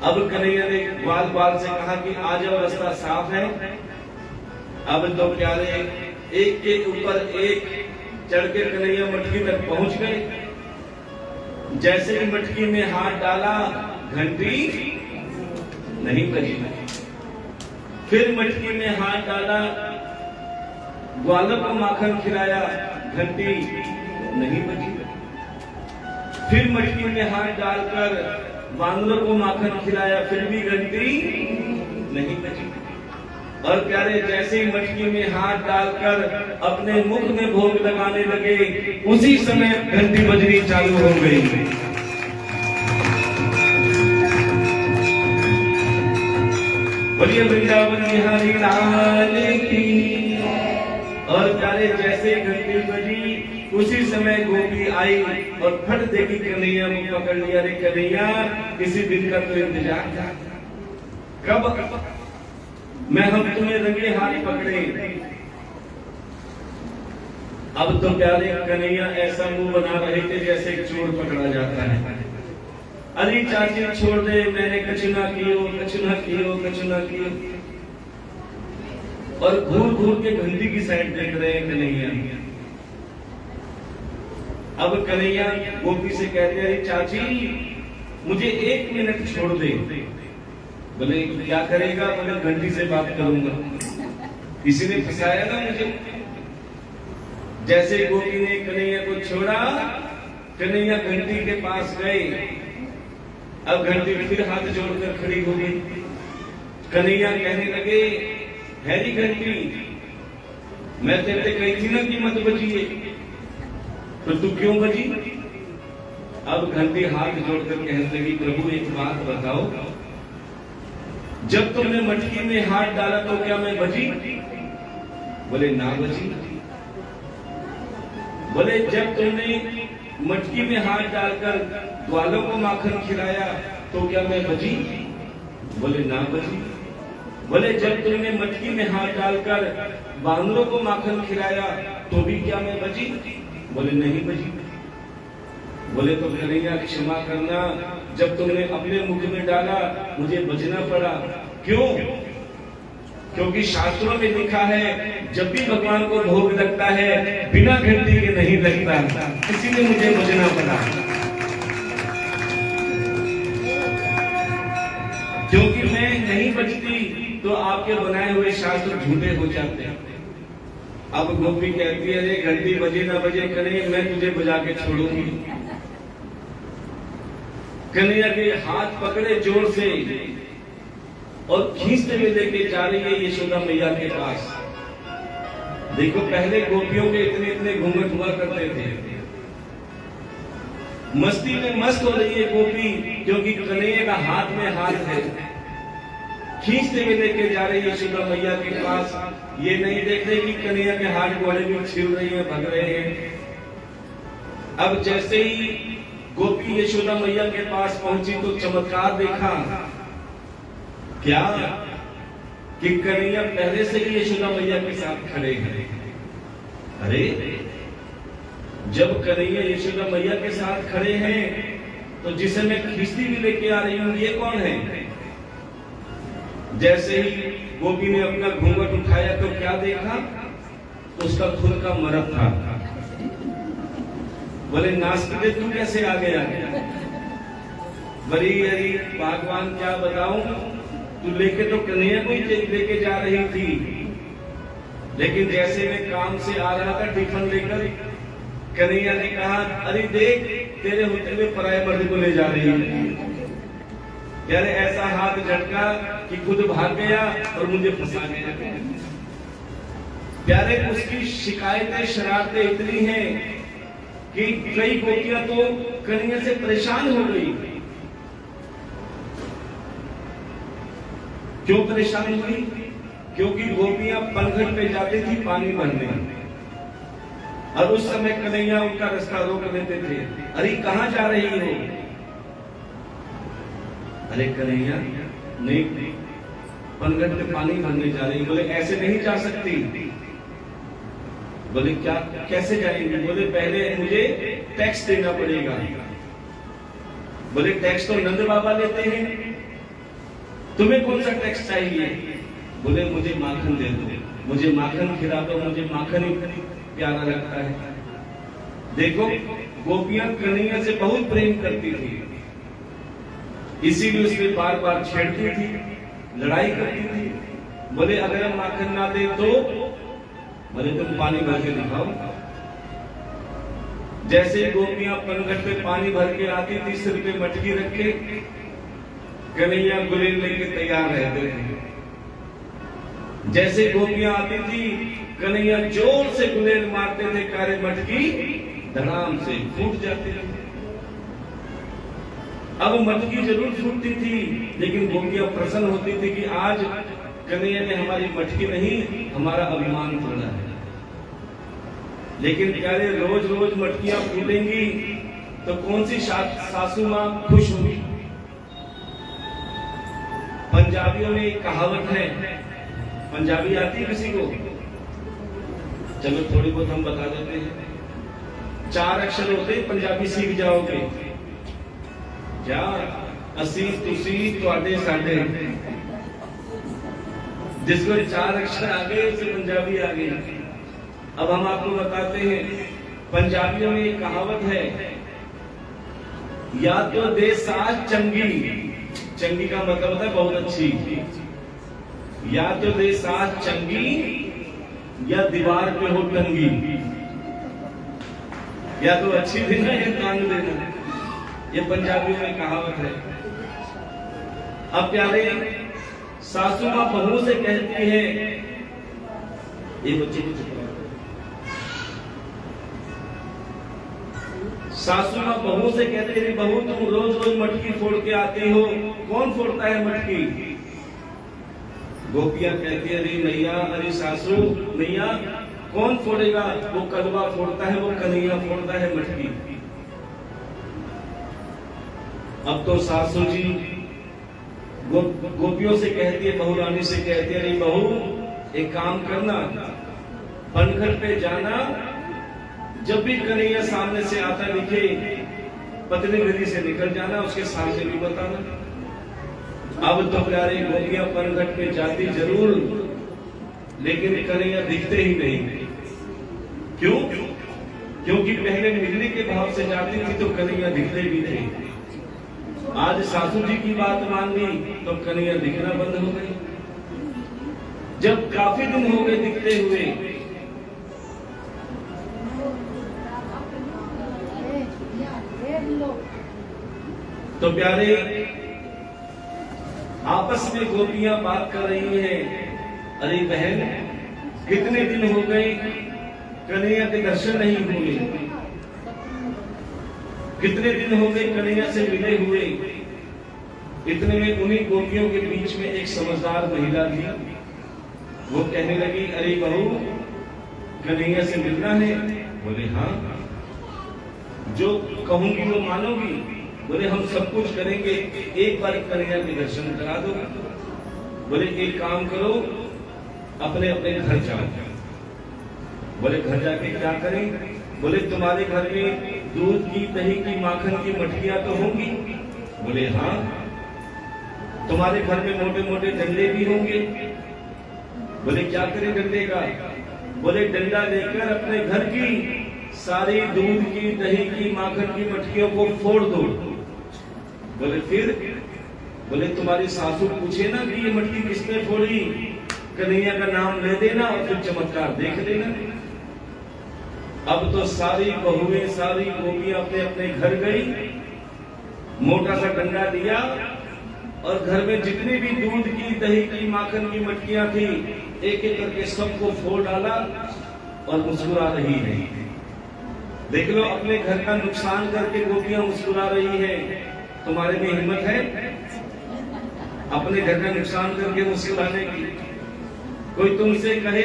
अब कन्हैया ने ग्वाल बाल से कहा कि आ जाओ, रास्ता साफ है। अब तो प्यारे एक के ऊपर एक चढ़ के कन्हैया मटकी तक पहुंच गए। जैसे ही मटकी में हाथ डाला, घंटी नहीं बजी। फिर मटकी में हाथ डाला, ग्वालों को माखन खिलाया, घंटी नहीं बजी। फिर मटकी में हाथ डालकर वानरों को माखन खिलाया, फिर भी घंटी नहीं बजी। और प्यारे जैसे ही मटकी में हाथ डालकर अपने मुख में भोग लगाने लगे, उसी समय घंटी बजनी चालू हो गई। बोलिए वृंदावन बिहारी लाल की। और प्यारे जैसे घंटी बजी, उसी समय गोपी आई और फट देखी कन्हैया को पकड़ लिया। रे कन्हैया, किसी दिन का तो इंतजार था, कब मैं हम तुम्हें रंगे हाथ पकड़े। अब तो प्यारे कन्हैया ऐसा मुंह बना रहे थे जैसे चोर पकड़ा जाता है। अरे चाची छोड़ दे, मैंने कछु ना कियो, कछु ना कियो, कछु ना कियो। और घूर घूर के घंटी की साइड देख रहे हैं कन्हैया। अब कन्हैया गोपी से कहते हैं, चाची मुझे 1 मिनट छोड़ दे। बोले क्या करेगा? बोले घंटी से बात करूंगा। किसी ने फंसाया ना मुझे। जैसे गोपी ने कन्हैया को छोड़ा, कन्हैया घंटी के पास गए। अब घंटी फिर हाथ जोड़कर खड़ी हो गई। कन्हैया कहने लगे, हैरी घंटी, मैं तेरे कही थी ना कि मत बजिए, तो तू क्यों बजी? अब घंटी हाथ जोड़कर कहने लगी, प्रभु एक बात बताओ, जब तुमने मटकी में हाथ डाला तो क्या मैं बजी? बोले ना बजी। बोले जब तुमने मटकी में हाथ डालकर ग्वालों को माखन खिलाया तो क्या मैं बजी? बोले ना बजी। बोले जब तुमने मटकी में हाथ डालकर वानरों को माखन खिलाया तो भी क्या मैं बजी? बोले नहीं बजी। बोले तो कन्हैया क्षमा करना, जब तुमने अपने मुख में डाला मुझे बजना पड़ा। क्यों? क्योंकि शास्त्रों में लिखा है जब भी भगवान को भोग लगता है बिना घंटी के नहीं लगता, इसीलिए मुझे बजना पड़ा। क्योंकि मैं नहीं बजती तो आपके बनाए हुए शास्त्र झूठे हो जाते हैं। अब गोपी कहती है, अरे घंटी बजे ना बजे कन्हैया, मैं तुझे बजा के छोड़ूंगी। कन्हैया के हाथ पकड़े जोर से और खींचते हुए लेके जा रही है यशोदा मैया के पास। देखो पहले गोपियों के इतने इतने घूंघट हुआ करते थे, मस्ती में मस्त हो रही है गोपी, क्योंकि कन्हैया का हाथ में हाथ है। खींचते हुए लेके जा रही है यशोदा मैया के पास। ये नहीं देख रहे कि कन्हैया के हाथ घोड़े में छिल रही है, भग रहे हैं। अब जैसे ही गोपी यशोदा मैया के पास पहुंची तो चमत्कार देखा। क्या? कि कन्हैया पहले से ही यशोदा मैया के साथ खड़े हैं। अरे जब कन्हैया यशोदा मैया के साथ खड़े हैं तो जिसे मैं खींचती भी लेके आ रही हूं, ये कौन है? जैसे ही गोपी ने अपना घूंघट उठाया तो क्या देखा? उसका खुद का मर्द था। बोले नास्तिक तू कैसे आ गया? बड़ी अरे भगवान क्या बताऊं, तू लेके तो कन्हैया को ही लेके जा रही थी, लेकिन जैसे मैं काम से आ रहा था टिफिन लेकर, कन्हैया ने कहा अरे देख तेरे होते हुए पराये मर्द को ले जा रही है। यार ऐसा हाथ झटका कि खुद भाग गया और मुझे फंसा गया। प्यारे उसकी शिकायतें शरारतें इतनी हैं कि कई गोपियां तो कन्हैया से परेशान हो गई। क्यों परेशान हुई? क्योंकि गोपियां पनघट पे जाती थी पानी भरने, और उस समय कन्हैया उनका रास्ता रोक लेते थे। अरे कहां जा रही हो? अरे कन्हैया नहीं, पनघट पे पानी भरने जा रही। बोले ऐसे नहीं जा सकती। बोले क्या, कैसे जाएंगे? बोले पहले मुझे टैक्स देना पड़ेगा। बोले टैक्स तो नंद बाबा लेते हैं, तुम्हें कौन सा टैक्स चाहिए? बोले मुझे माखन दे दो, मुझे माखन खिला दो, मुझे माखन ही प्यारा लगता है। देखो गोपियां कन्हैया से बहुत प्रेम करती थी, इसीलिए उससे बार बार छेड़ती थी, लड़ाई करती थी। बोले अगर हम माखन ना दे तो? बोले तुम पानी भर के दिखाओ। जैसे गोपियां पनघट पे पानी भर के आती थी, सिर पे मटकी रख के, कन्हैया गुलेल लेके तैयार रहते थे। जैसे गोपियां आती थी, कन्हैया जोर से गुलेल मारते थे, कारे मटकी धड़ाम से फूट जाती थी। अब मटकी जरूर फूटती थी, लेकिन गोपियां प्रसन्न होती थी कि आज कन्हैया ने हमारी मटकी नहीं, हमारा अभिमान तोड़ा है। लेकिन प्यारे रोज रोज मटकियां फूटेंगी तो कौन सी सासू मां खुश होगी? पंजाबियों में एक कहावत है, पंजाबी आती है किसी को? चलो थोड़ी बहुत हम बता देते हैं। 4 अक्षर होते हैं, पंजाबी सीख जाओगे क्या? असी तुसी तुहाडे साडे। जिसको 4 अक्षर आ गए उसे पंजाबी आ गई। अब हम आपको बताते हैं, पंजाबियों में एक कहावत है, या तो दे साथ चंगी, चंगी का मतलब होता है बहुत अच्छी, या तो दे साथ चंगी या दीवार पे हो टंगी। या तो अच्छी देना या टांग देना, ये पंजाबी में कहावत है। अब प्यारे सासू मां बहू से कहती है, ये बच्चे को चुप, सासू मां बहू से कहती है, बहू तुम रोज रोज मटकी फोड़ के आती हो, कौन फोड़ता है मटकी? गोपियां कहती है, अरे नैया, अरे सासू नैया, कौन फोड़ेगा? वो कलवा फोड़ता है, वो कन्हैया फोड़ता है मटकी। अब तो सासू जी गोपियों से कहती है, बहू रानी से कहती है, अरे बहू एक काम करना, पनघट पे जाना, जब भी कन्हैया सामने से आता दिखे, पतली गली से निकल जाना, उसके सामने भी बताना। अब तो प्यारे गोपियां पनघट पे जाती जरूर, लेकिन कन्हैया दिखते ही नहीं। क्यों? क्योंकि पहले मिलने के भाव से जाती थी तो कन्हैया दिखते भी थे। आज सासू जी की बात मान ली तो कन्हैया दिखना बंद हो गई। जब काफी दिन हो गए दिखते हुए, तो प्यारे आपस में गोपियां बात कर रही हैं, अरे बहन कितने दिन हो गए कन्हैया के दर्शन नहीं हुए, कितने दिन हो गए कन्हैया से मिले हुए। इतने में उन्हीं गोपियों के बीच में एक समझदार महिला थी। वो कहने लगी, अरे बहू कन्हैया से मिलना है? बोले हाँ। जो कहूंगी वो मानोगी? बोले हम सब कुछ करेंगे, एक बार कन्हैया के दर्शन करा दो। बोले एक काम करो, अपने अपने घर जाओ। बोले घर जाके क्या करें? बोले तुम्हारे घर में दूध की, दही की, माखन की मटकियां तो होंगी? बोले हाँ। तुम्हारे घर में मोटे मोटे डंडे भी होंगे? बोले क्या करें डंडे का? बोले डंडा लेकर अपने घर की सारी दूध की, दही की, माखन की मटकियों को फोड़ दो। बोले फिर? बोले तुम्हारी सासू पूछे ना कि ये मटकी किसने फोड़ी, कन्हैया का नाम ले देना और फिर चमत्कार देख लेना। अब तो सारी बहुएं, सारी गोपियां अपने अपने घर गई, मोटा सा डंडा दिया और घर में जितनी भी दूध की, दही की, माखन की मटकियां थी, एक एक करके सबको फोड़ डाला और मुस्कुरा रही है। देख लो, अपने घर का नुकसान करके गोपियां मुस्कुरा रही है। तुम्हारे में हिम्मत है अपने घर का नुकसान करके मुस्कुराने की? कोई तुमसे कहे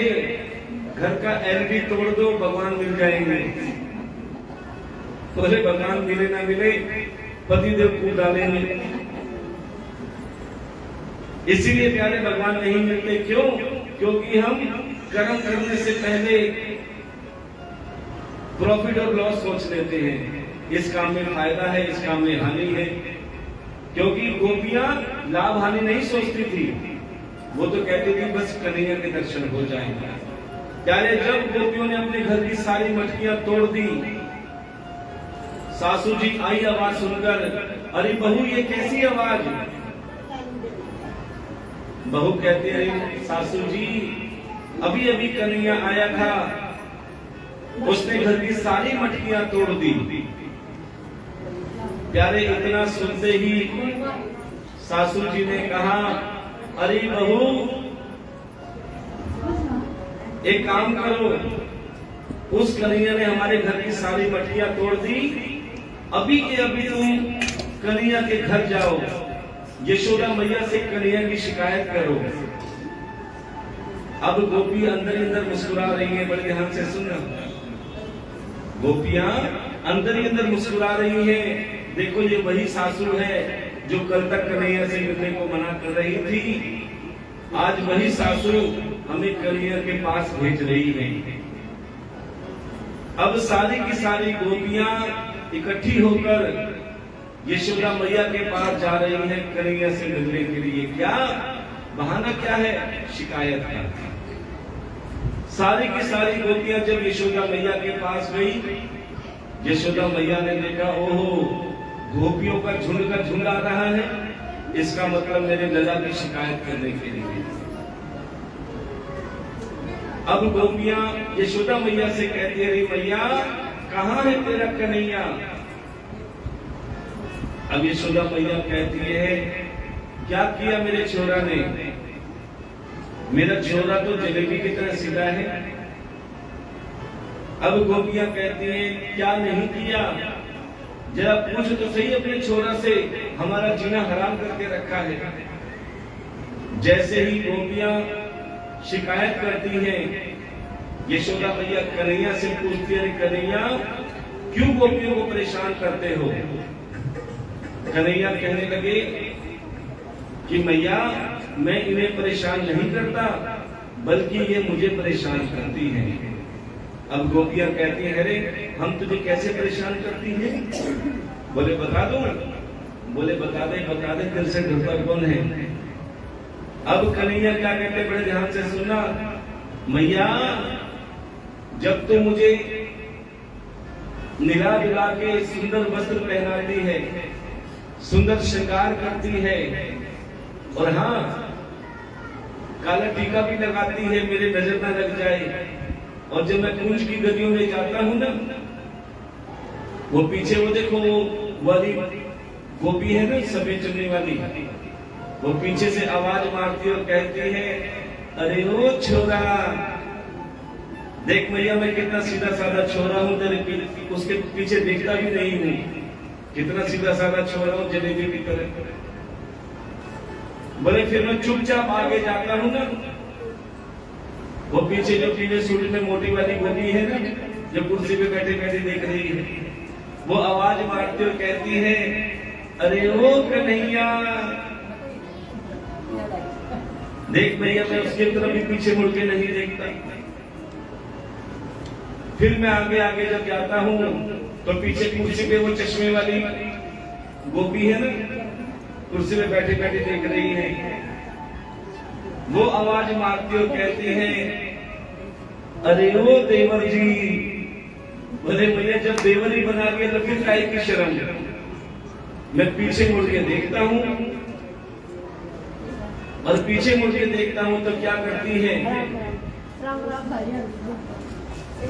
घर का एलबी तोड़ दो, भगवान मिल जाएंगे। बोले भगवान मिले ना मिले, पतिदेव कूद डालेंगे। इसीलिए प्यारे भगवान नहीं मिलते। क्यों? क्योंकि हम कर्म करने से पहले प्रॉफिट और लॉस सोच लेते हैं। इस काम में फायदा है, इस काम में हानि है। क्योंकि गोपियां लाभ हानि नहीं सोचती थी, वो तो कहती थी बस कन्हैया के दर्शन हो जाएंगे। प्यारे, जब गोपियों ने अपने घर की सारी मटकियां तोड़ दी, सासू जी आई आवाज सुनकर, अरे बहू ये कैसी आवाज? बहू कहती है सासू जी अभी अभी कन्हैया आया था, उसने घर की सारी मटकियां तोड़ दी। प्यारे, इतना सुनते ही सासू जी ने कहा, अरे बहू एक काम करो, उस कन्हैया ने हमारे घर की सारी मटकियां तोड़ दी, अभी के अभी तुम कन्हैया के घर जाओ, यशोदा मैया से कन्हैया की शिकायत करो। अब गोपी अंदर ही अंदर मुस्कुरा रही है। बड़े ध्यान से सुनना, गोपियां अंदर ही अंदर मुस्कुरा रही है। देखो, ये वही सासू है जो कल तक कन्हैया से मिलने को मना कर रही थी, आज वही सासू हमें कन्हैया के पास भेज रही है। अब सारी की सारी गोपियां इकट्ठी होकर यशोदा मैया के पास जा रही है कन्हैया से मिलने के लिए। क्या बहाना क्या है? शिकायत का। सारी की सारी गोपियां जब यशोदा मैया के पास गई, यशोदा मैया ने देखा, ओहो गोपियों का झुंड आ रहा है, इसका मतलब मेरे लला की शिकायत करने के लिए। अब गोपियां यशोदा मैया से कहती है, मैया कहाँ है तेरा कन्हैया? अब यशोदा मैया कहती है, क्या किया मेरे छोरा ने? मेरा छोरा तो जलेबी की तरह सीधा है। अब गोपियां कहती हैं, क्या नहीं किया? जरा पूछ तो सही अपने छोरा से, हमारा जीना हराम करके रखा है। जैसे ही गोपियां शिकायत करती हैं, यशोदा मैया कन्हैया से पूछती है, कन्हैया क्यों गोपियों को परेशान करते हो? कन्हैया कहने लगे कि मैया मैं इन्हें परेशान नहीं करता, बल्कि ये मुझे परेशान करती हैं। अब गोपियां कहती हैं, अरे हम तुझे कैसे परेशान करती हैं? बोले बता दो। बोले बता दे दिल से डरता कौन है? अब कन्हैया क्या कहते, बड़े ध्यान से सुनना, मैया जब तो मुझे निला दिला के सुंदर वस्त्र पहनाती है, सुंदर श्रृंगार करती है, और हाँ काला टीका भी लगाती है, मेरे नजर न लग जाए। और जब मैं कुंज की गलियों में जाता हूं ना, वो पीछे वो देखो वो वाली गोपी है ना, सफेद चुन्नी वाली, वो पीछे से आवाज मारती और कहती है, अरे ओ छोरा देख मैया मैं कितना सीधा साधा छोरा हूँ, तेरे उसके पीछे देखता भी नहीं हूँ, कितना सीधा साधा छोरा हूँ जलेबी की तरह। बोले फिर मैं चुपचाप आगे जाता हूँ ना, वो पीछे जो पीले सूट में मोटी वाली गोपी है ना, जो कुर्सी पे बैठे बैठे देख रही है, वो आवाज मारती और कहती है, अरे ओ कन्हैया देख भैया मैं उसके तरफ भी पीछे मुड़ के नहीं देखता। फिर मैं आगे आगे जब जाता हूँ तो पीछे कुर्सी पे वो चश्मे वाली गोपी है ना, कुर्सी पे बैठे बैठे देख रही है। वो आवाज मारती और कहती है, अरे वो देवर जी। बोले भैया जब देवर ही बना दिया तो फिर काहे की शर्म। मैं पीछे मुड़ के देखता हूं और पीछे मुड़ के देखता हूं तो क्या करती है,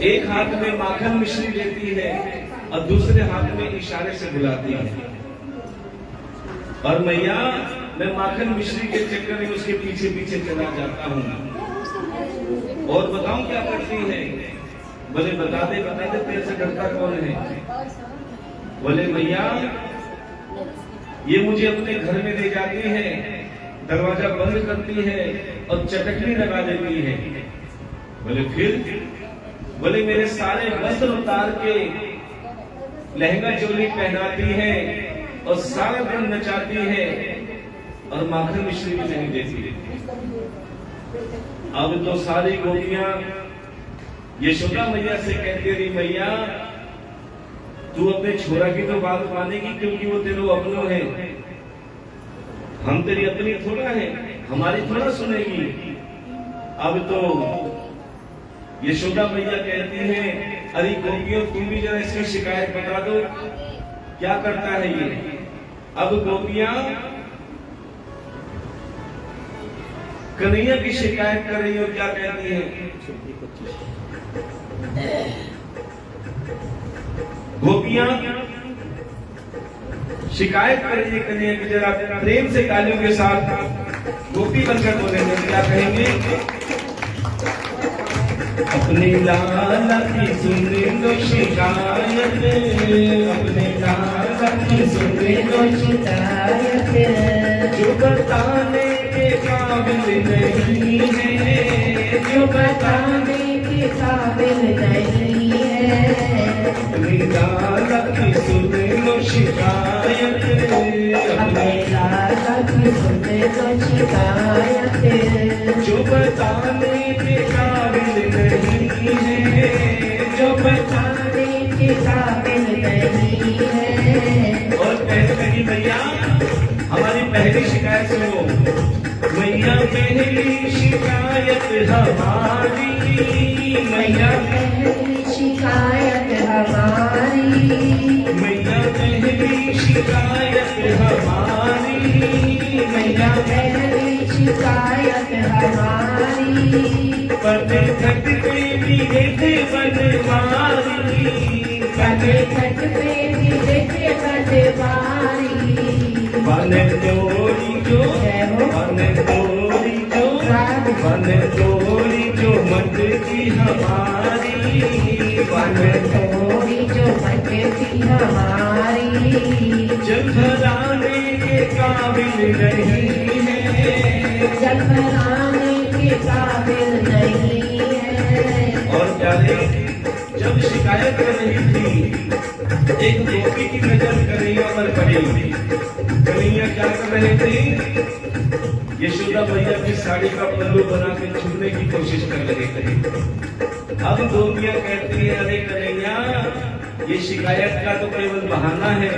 एक हाथ में माखन मिश्री लेती है और दूसरे हाथ में इशारे से बुलाती है। और मैया मैं माखन मिश्री के चक्कर में उसके पीछे पीछे चला जाता हूँ। और बताऊं क्या करती है? बोले बता दे तेरे से डरता कौन है? बोले भैया ये मुझे अपने घर में ले जाती है, दरवाजा बंद करती है और चटकनी लगा देती है। बोले फिर? बोले मेरे सारे वस्त्र उतार के लहंगा चोली पहनाती है और सारा दिन नचाती है और माखन मिश्री भी नहीं देती। अब तो सारी गोपियां यशोदा मैया से कहती रही, मैया तू अपने छोरा की तो बात मानेगी क्योंकि वो तेरे अपनों है, हम तेरी अपनी थोड़ा है, हमारी थोड़ा सुनेगी। अब तो यशोदा मैया कहती है, अरे गोपियों तुम भी जरा इसकी शिकायत बता दो, क्या करता है ये। अब गोपियां कन्हैया की शिकायत कर रही हो, क्या कहती है? गोपियां शिकायत कर रही है कन्हैया की, जरा प्रेम से तालियों के साथ गोपी बनकर बोलेंगे, क्या कहेंगे? अपने लाला की सुन लो शिकायत, अपने लाला की सुन लो शिकायत, जो बताने के काबिल नहीं है, जो बताने के काबिल नहीं है। अपने लाला की सुन लो शिकायत, अपने लाला की सुन लो शिकायत, जो बताने के काबिल नहीं है, जो बताने के काबिल नहीं है। और कहती भैया हमारी पहली शिकायत सुनो। मैया पहली शिकायत हमारी, मैया पहली शिकायत हमारी, मैया पहली शिकायत हमारी, मैया पहली शिकायत हमारी। पते घट पे भी देखे बनवारी, पते घट पे भी देखे बनवारी। बन तोड़ी जो बन तोड़ी जो बन तोड़ी जो मत की हमारी, बन तोड़ी जो मत की हमारी। जल भराने के काबिल नहीं है, जल भराने के काबिल नहीं है। और प्यारे जब शिकायत कर रही थी, एक गोपी की नजर कन्हैया पर पड़ी। कन्हैया क्या कर रहे थे? यशोदा मैया की साड़ी का पल्लू बना के छूने की कोशिश कर रहे थे। अब गोपियां कहती है, अरे कन्हैया ये शिकायत का तो केवल बहाना है,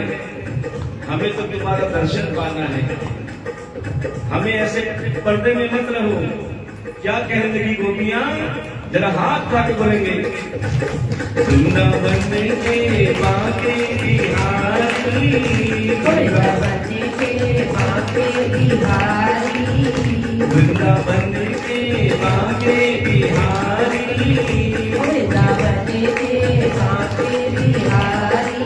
हमें तो तुम्हारा दर्शन पाना है, हमें ऐसे पर्दे में मत रहो। क्या कहने लगी गोपियां? जरा हाथ उठा के बोलेंगे, वृंदावन के बाके बिहारी, वृंदावन के बाके बिहारी, वृंदावन के बाके बिहारी, वृंदावन के बाके बिहारी।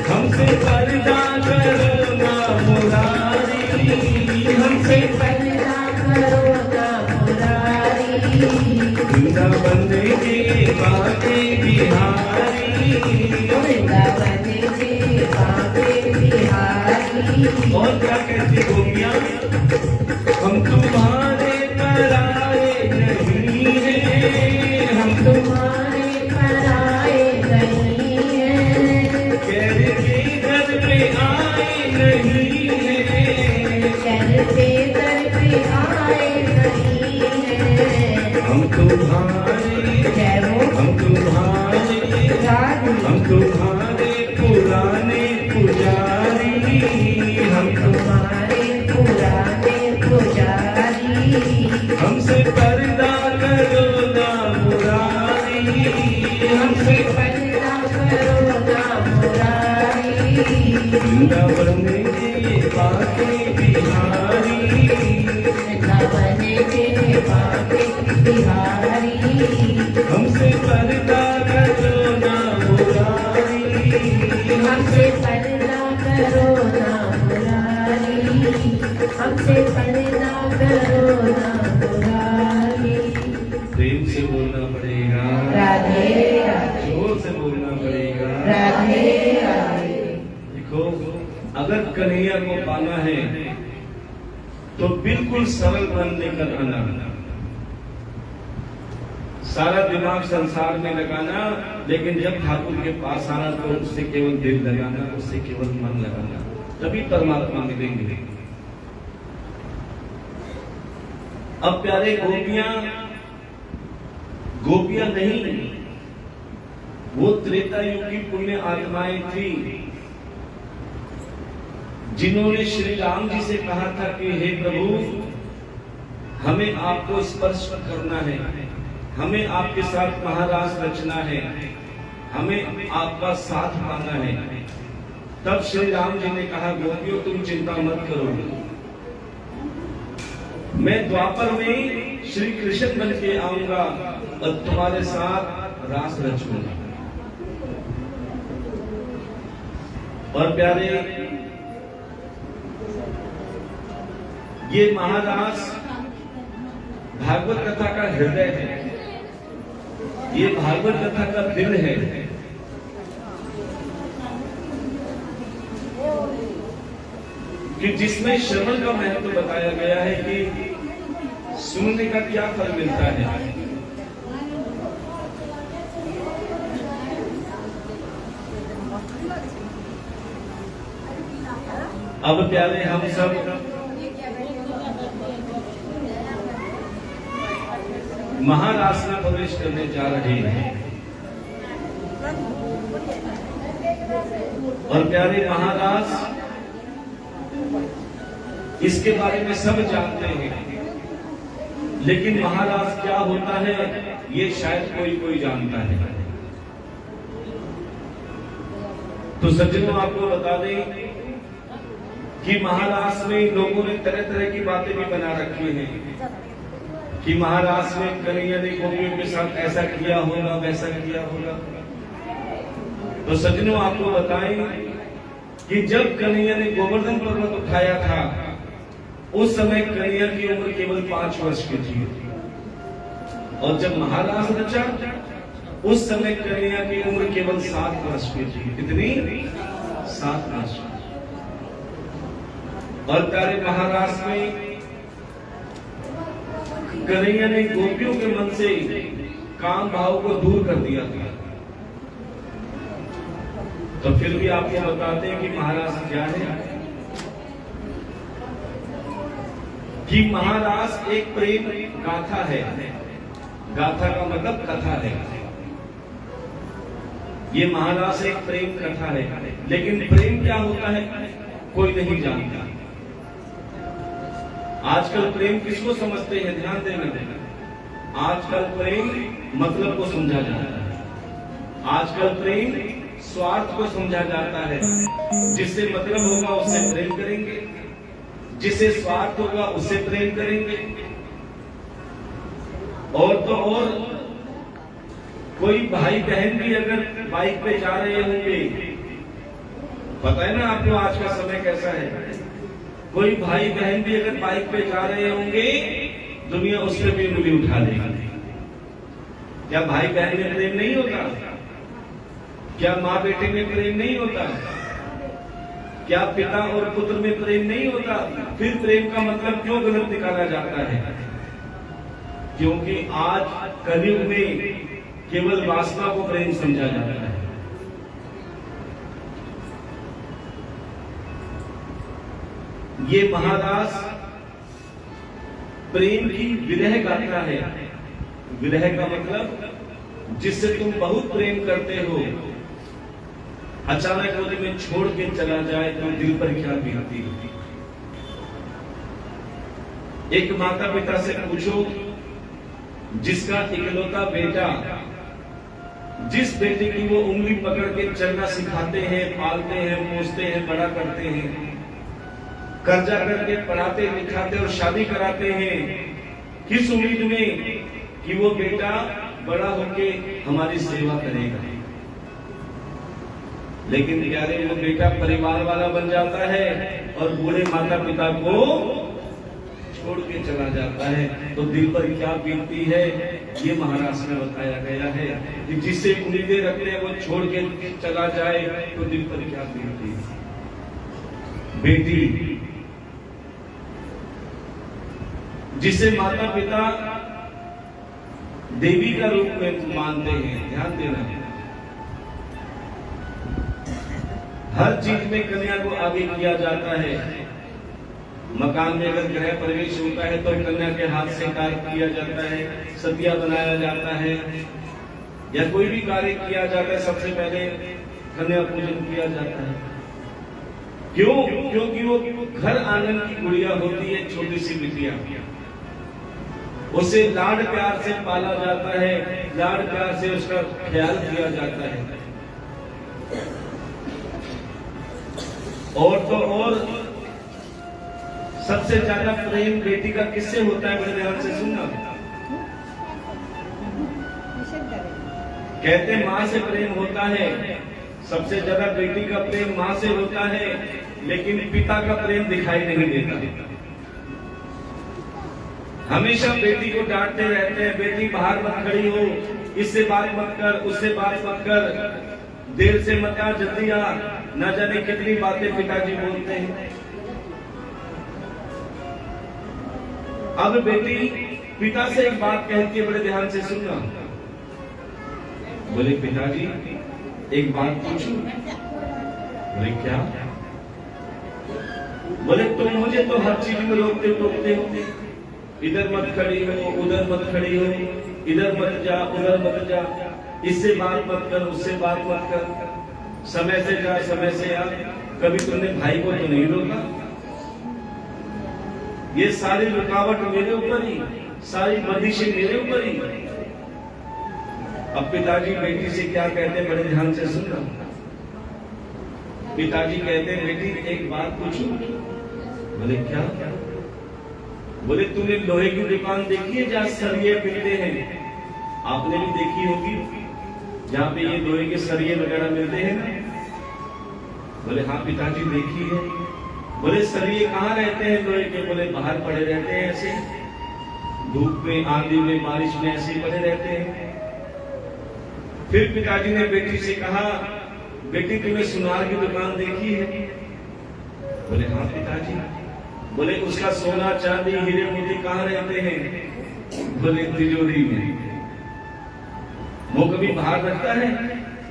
हमसे पर्दा करो ना मुरारी, हमसे पर्दा करो ना मुरारी। वृंदावन के बाके बिहारी, वृंदावन के बाके बिहारी। और क्या कहती गोपियां? हम तुम्हारे पराए नहीं है, हम तुम्हारे पराए नहीं है। कहर के दर पे आए नहीं है, कहर के दर पे आए नहीं है। हम तुम्हारे, हम तुम्हारे, हम तुम्हारे पर्दा करो ना मुरारी, हमसे पर्दा करो ना मुरारी, हमसे पर्दा करो ना मुरारी। प्रेम से बोलना पड़ेगा, राधे राधे, जोर से बोलना पड़ेगा, राधे राधे। देखो अगर कन्हैया को पाना है तो बिल्कुल सरल मन लेकर आना, सारा दिमाग संसार में लगाना, लेकिन जब ठाकुर के पास आना तो उससे केवल दिल लगाना, उससे केवल मन लगाना, तभी परमात्मा मिलेंगे। अब प्यारे गोपियां नहीं, वो त्रेता युग की पुण्य आत्माएं थी जिन्होंने श्री राम जी से कहा था कि हे प्रभु, हमें आपको स्पर्श करना है, हमें आपके साथ महारास रचना है, हमें आपका साथ पाना है। तब श्री राम जी ने कहा, गोपियों तुम चिंता मत करो, मैं द्वापर में श्री कृष्ण बन के आऊंगा और तुम्हारे साथ रास रचूंगा। और प्यारे, ये महारास भागवत कथा का हृदय है, ये भागवत कथा का दिल है। कि जिसमें श्रवण का महत्व बताया गया है कि सुनने का क्या फल मिलता है। अब प्यारे, हम सब महारास में प्रवेश करने जा रहे हैं और प्यारे महारास, इसके बारे में सब जानते हैं, लेकिन महारास क्या होता है ये शायद कोई जानता है। तो सज्जनों, आपको बता दें कि महारास में लोगों ने तरह तरह की बातें भी बना रखी हैं कि महारास में कन्हैया ने गोपियों के साथ ऐसा किया होगा, वैसा किया होगा। तो सज्जनों, आपको बताएं कि जब कन्हैया ने गोवर्धन पर्वत उठाया था, उस समय कन्हैया की उम्र केवल 5 वर्ष की थी, और जब महारास रचा उस समय कन्हैया की उम्र केवल 7 वर्ष की थी। कितनी? 7 वर्ष। और प्यारे, महारास में कन्हैया ने गोपियों के मन से काम भाव को दूर कर दिया था। तो फिर भी आपको बताते हैं कि महारास क्या है। कि महारास एक प्रेम गाथा है। गाथा का मतलब कथा है। ये महारास एक प्रेम कथा है, लेकिन प्रेम क्या होता है कोई नहीं जानता। आजकल प्रेम किसको समझते हैं? ध्यान देना, आजकल प्रेम मतलब को समझा जाता है, आजकल प्रेम स्वार्थ को समझा जाता है। जिससे मतलब होगा उससे प्रेम करेंगे, जिसे स्वार्थ होगा उससे प्रेम करेंगे। और तो और कोई भाई बहन भी अगर बाइक पे जा रहे होंगे, पता है ना आपको आज का समय कैसा है, कोई भाई बहन भी अगर बाइक पे जा रहे होंगे, दुनिया उस पर भी उंगली उठा देगी। क्या भाई बहन में प्रेम नहीं होता? क्या माँ बेटे में प्रेम नहीं होता? क्या पिता और पुत्र में प्रेम नहीं होता? फिर प्रेम का मतलब क्यों गलत निकाला जाता है? क्योंकि आज कलयुग में केवल वासना को प्रेम समझा जाता है। ये महारास प्रेम की विरह गाथा है। विरह का मतलब जिससे तुम बहुत प्रेम करते हो, अचानक वो तुम्हें छोड़ के चला जाए तो दिल पर क्या बीतती होगी। एक माता पिता से पूछो जिसका इकलौता बेटा, जिस बेटे की वो उंगली पकड़ के चलना सिखाते हैं, पालते हैं, पोसते हैं, बड़ा करते हैं, कर्जा करके पढ़ाते लिखाते और शादी कराते हैं, किस उम्मीद में कि वो बेटा बड़ा होके हमारी सेवा करेगा। लेकिन प्यारे वो बेटा परिवार वाला बन जाता है और बूढ़े माता पिता को छोड़ के चला जाता है, तो दिल पर क्या बीतती है ये महाराष्ट्र में बताया गया है कि जिससे उम्मीदें रखते हैं वो छोड़ के चला जाए तो दिल पर क्या बीतती है। बेटी जिसे माता पिता देवी का रूप में मानते हैं, ध्यान देना, हर चीज में कन्या को आगे किया जाता है। मकान में अगर गृह प्रवेश होता है तो कन्या के हाथ से कार्य किया जाता है, सतिया बनाया जाता है, या कोई भी कार्य किया जाता है सबसे पहले कन्या पूजन किया जाता है। क्यों? क्योंकि वो घर आंगन की गुड़िया होती है, छोटी सी बिटिया, उसे लाड प्यार से पाला जाता है, लाड प्यार से उसका ख्याल किया जाता है। और तो और सबसे ज्यादा प्रेम बेटी का किससे होता है? बड़े ध्यान से सुनना। कहते माँ से प्रेम होता है, सबसे ज्यादा बेटी का प्रेम माँ से होता है, लेकिन पिता का प्रेम दिखाई नहीं देता। हमेशा बेटी को डांटते रहते हैं, बेटी बाहर मत खड़ी हो, इससे बात मत कर, उससे बात मत कर, देर से मत आ, जल्दी आ। न जाने कितनी बातें पिताजी बोलते हैं। अब बेटी पिता से एक बात कहती है, बड़े ध्यान से सुनना। बोले पिताजी एक बात पूछूं? बोले क्या? बोले तुम मुझे तो हर चीज में रोकते टोकते हो, इधर मत खड़ी हो, उधर मत खड़ी हो, इधर मत जा, उधर मत जा, इससे बात मत कर, उससे बात मत कर, समय से जा, समय से आ। कभी तुमने भाई को तो नहीं रोका? ये सारी रुकावट मेरे ऊपर ही, सारी बंदिशें मेरे ऊपर ही। अब पिताजी बेटी से क्या कहते हैं? बड़े ध्यान से सुनना। पिताजी कहते हैं बेटी एक बात पूछूं? बोले क्या? बोले तूने लोहे की दुकान देखी है जहाँ सरिये मिलते हैं? आपने भी देखी होगी, जहाँ पे ये लोहे के सरिये वगैरह मिलते हैं। बोले हाँ पिताजी देखी है। बोले सरिये कहाँ रहते हैं लोहे के? बोले बाहर पड़े रहते हैं, ऐसे धूप में, आंधी में, बारिश में ऐसे पड़े रहते हैं। फिर पिताजी ने बेटी से कहा बेटी तूने सुनार की दुकान देखी है? बोले हाँ पिताजी। बोले उसका सोना चांदी हीरे मोती कहाँ रहते हैं? बोले तिजोरी में। वो कभी बाहर रखता है?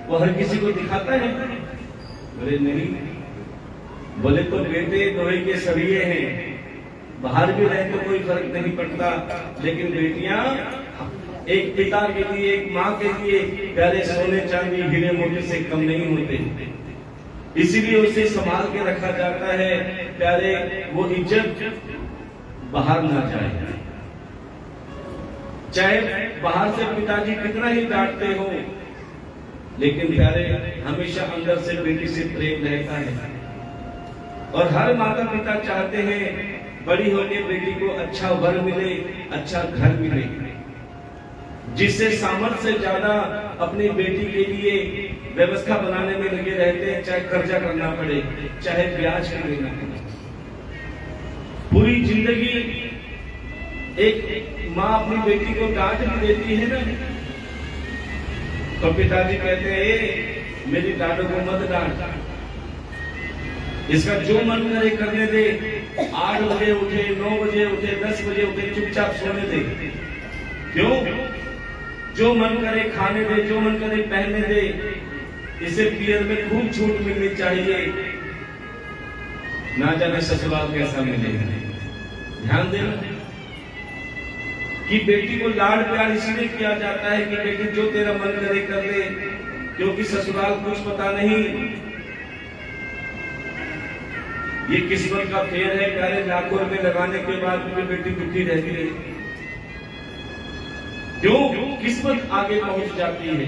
वो हर किसी को दिखाता है? बोले नहीं। बोले तो बेटे लोहे के सरिये हैं, बाहर भी रहे तो कोई फर्क नहीं पड़ता, लेकिन बेटियां एक पिता के लिए, एक माँ के लिए प्यारे सोने चांदी हीरे मोती से कम नहीं होते। इसीलिए उसे संभाल के रखा जाता है प्यारे, वो इज्जत बाहर ना जाए। चाहे बाहर से पिताजी कितना ही डांटते हो, लेकिन प्यारे हमेशा अंदर से बेटी से प्रेम रहता है। और हर माता पिता चाहते हैं बड़ी होकर बेटी को अच्छा वर मिले, अच्छा घर मिले, जिससे सामर्थ्य से ज्यादा अपनी बेटी के लिए व्यवस्था बनाने में लगे रहते हैं, चाहे कर्जा करना पड़े, चाहे ब्याज के देना पड़े। पूरी जिंदगी एक माँ अपनी बेटी को डांट भी देती है ना, तो पिताजी कहते हैं मेरी डांटो को मत डांट, इसका जो मन करे करने दे। 8 बजे उठे, 9 बजे उठे, 10 बजे उठे, चुपचाप सोने दे। क्यों? जो मन करे खाने दे, जो मन करे पहनने दे। इसे पीयर में खूब छूट मिलनी चाहिए, ना जाने ससुराल कैसा मिलेगा। ध्यान देना कि बेटी को लाड प्यार इसलिए किया जाता है कि बेटी जो तेरा मन करे कर ले, क्योंकि ससुराल कुछ पता नहीं। ये किस्मत का फेर है प्यारे, लाखों रुपए लगाने के बाद भी बेटी दुखी रहती है। क्यों? किस्मत आगे पहुंच जाती है।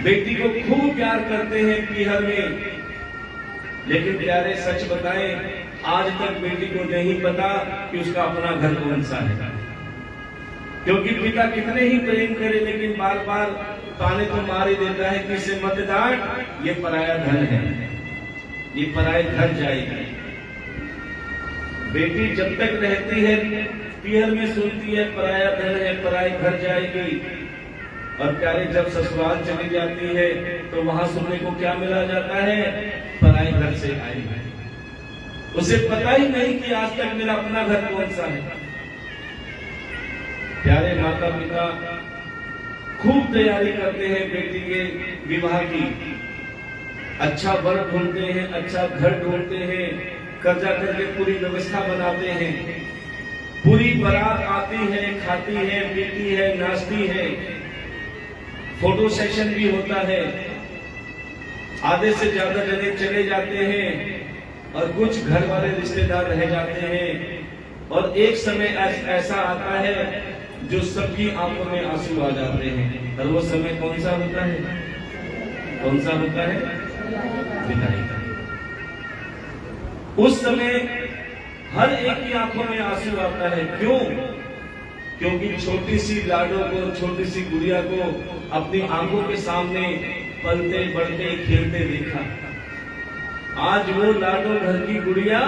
बेटी को खूब प्यार करते हैं पीहर में, लेकिन प्यारे सच बताएं आज तक बेटी को नहीं पता कि उसका अपना घर कौन सा है। क्योंकि पिता कितने ही प्रेम करे लेकिन बार बार ताने तो मार ही देता है कि इसे मत डांट, ये पराया धन है, ये पराए घर जाएगी। बेटी जब तक रहती है पीहर में सुनती है पराया धन है, पराए घर जाएगी, और प्यारे जब ससुराल चली जाती है तो वहां सुनने को क्या मिला जाता है, पराए घर से आई है। उसे पता ही नहीं कि आज तक मेरा अपना घर कौन सा है। प्यारे माता पिता खूब तैयारी करते हैं बेटी के विवाह की, अच्छा वर ढूंढते हैं, अच्छा घर ढूंढते हैं, कर्जा करके पूरी व्यवस्था बनाते हैं, पूरी बारात आती है, खाती है, पीती है, नाचती है, फोटो सेशन भी होता है, आधे से ज्यादा जने चले जाते हैं और कुछ घर वाले रिश्तेदार रह जाते हैं, और एक समय ऐसा आता है जो सबकी आंखों में आंसू आ जाते हैं। और वो समय कौन सा होता है, कौन सा होता है, विदाई का। उस समय हर एक की आंखों में आंसू आता है। क्यों? क्योंकि छोटी सी लाडो को, छोटी सी गुड़िया को अपनी आंखों के सामने पलते बढ़ते खेलते देखा। आज वो लाडो घर की गुड़िया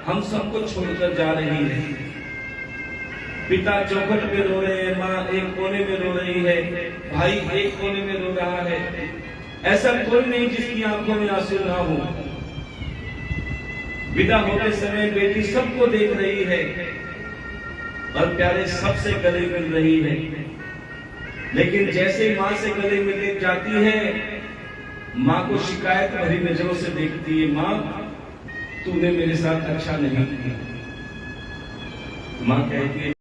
हम सबको छोड़कर जा रही है। पिता चौखट पे रो रहे हैं, माँ एक कोने में रो रही है, भाई एक कोने में रो रहा है। ऐसा कोई नहीं जिसकी आंखों में आंसू ना हो। विदा होते समय बेटी सबको देख रही है और प्यारे सबसे गले मिल रही है, लेकिन जैसे माँ से गले मिलने जाती है, माँ को शिकायत भरी नजरों से देखती है, माँ तूने मेरे साथ अच्छा नहीं किया। माँ कहती है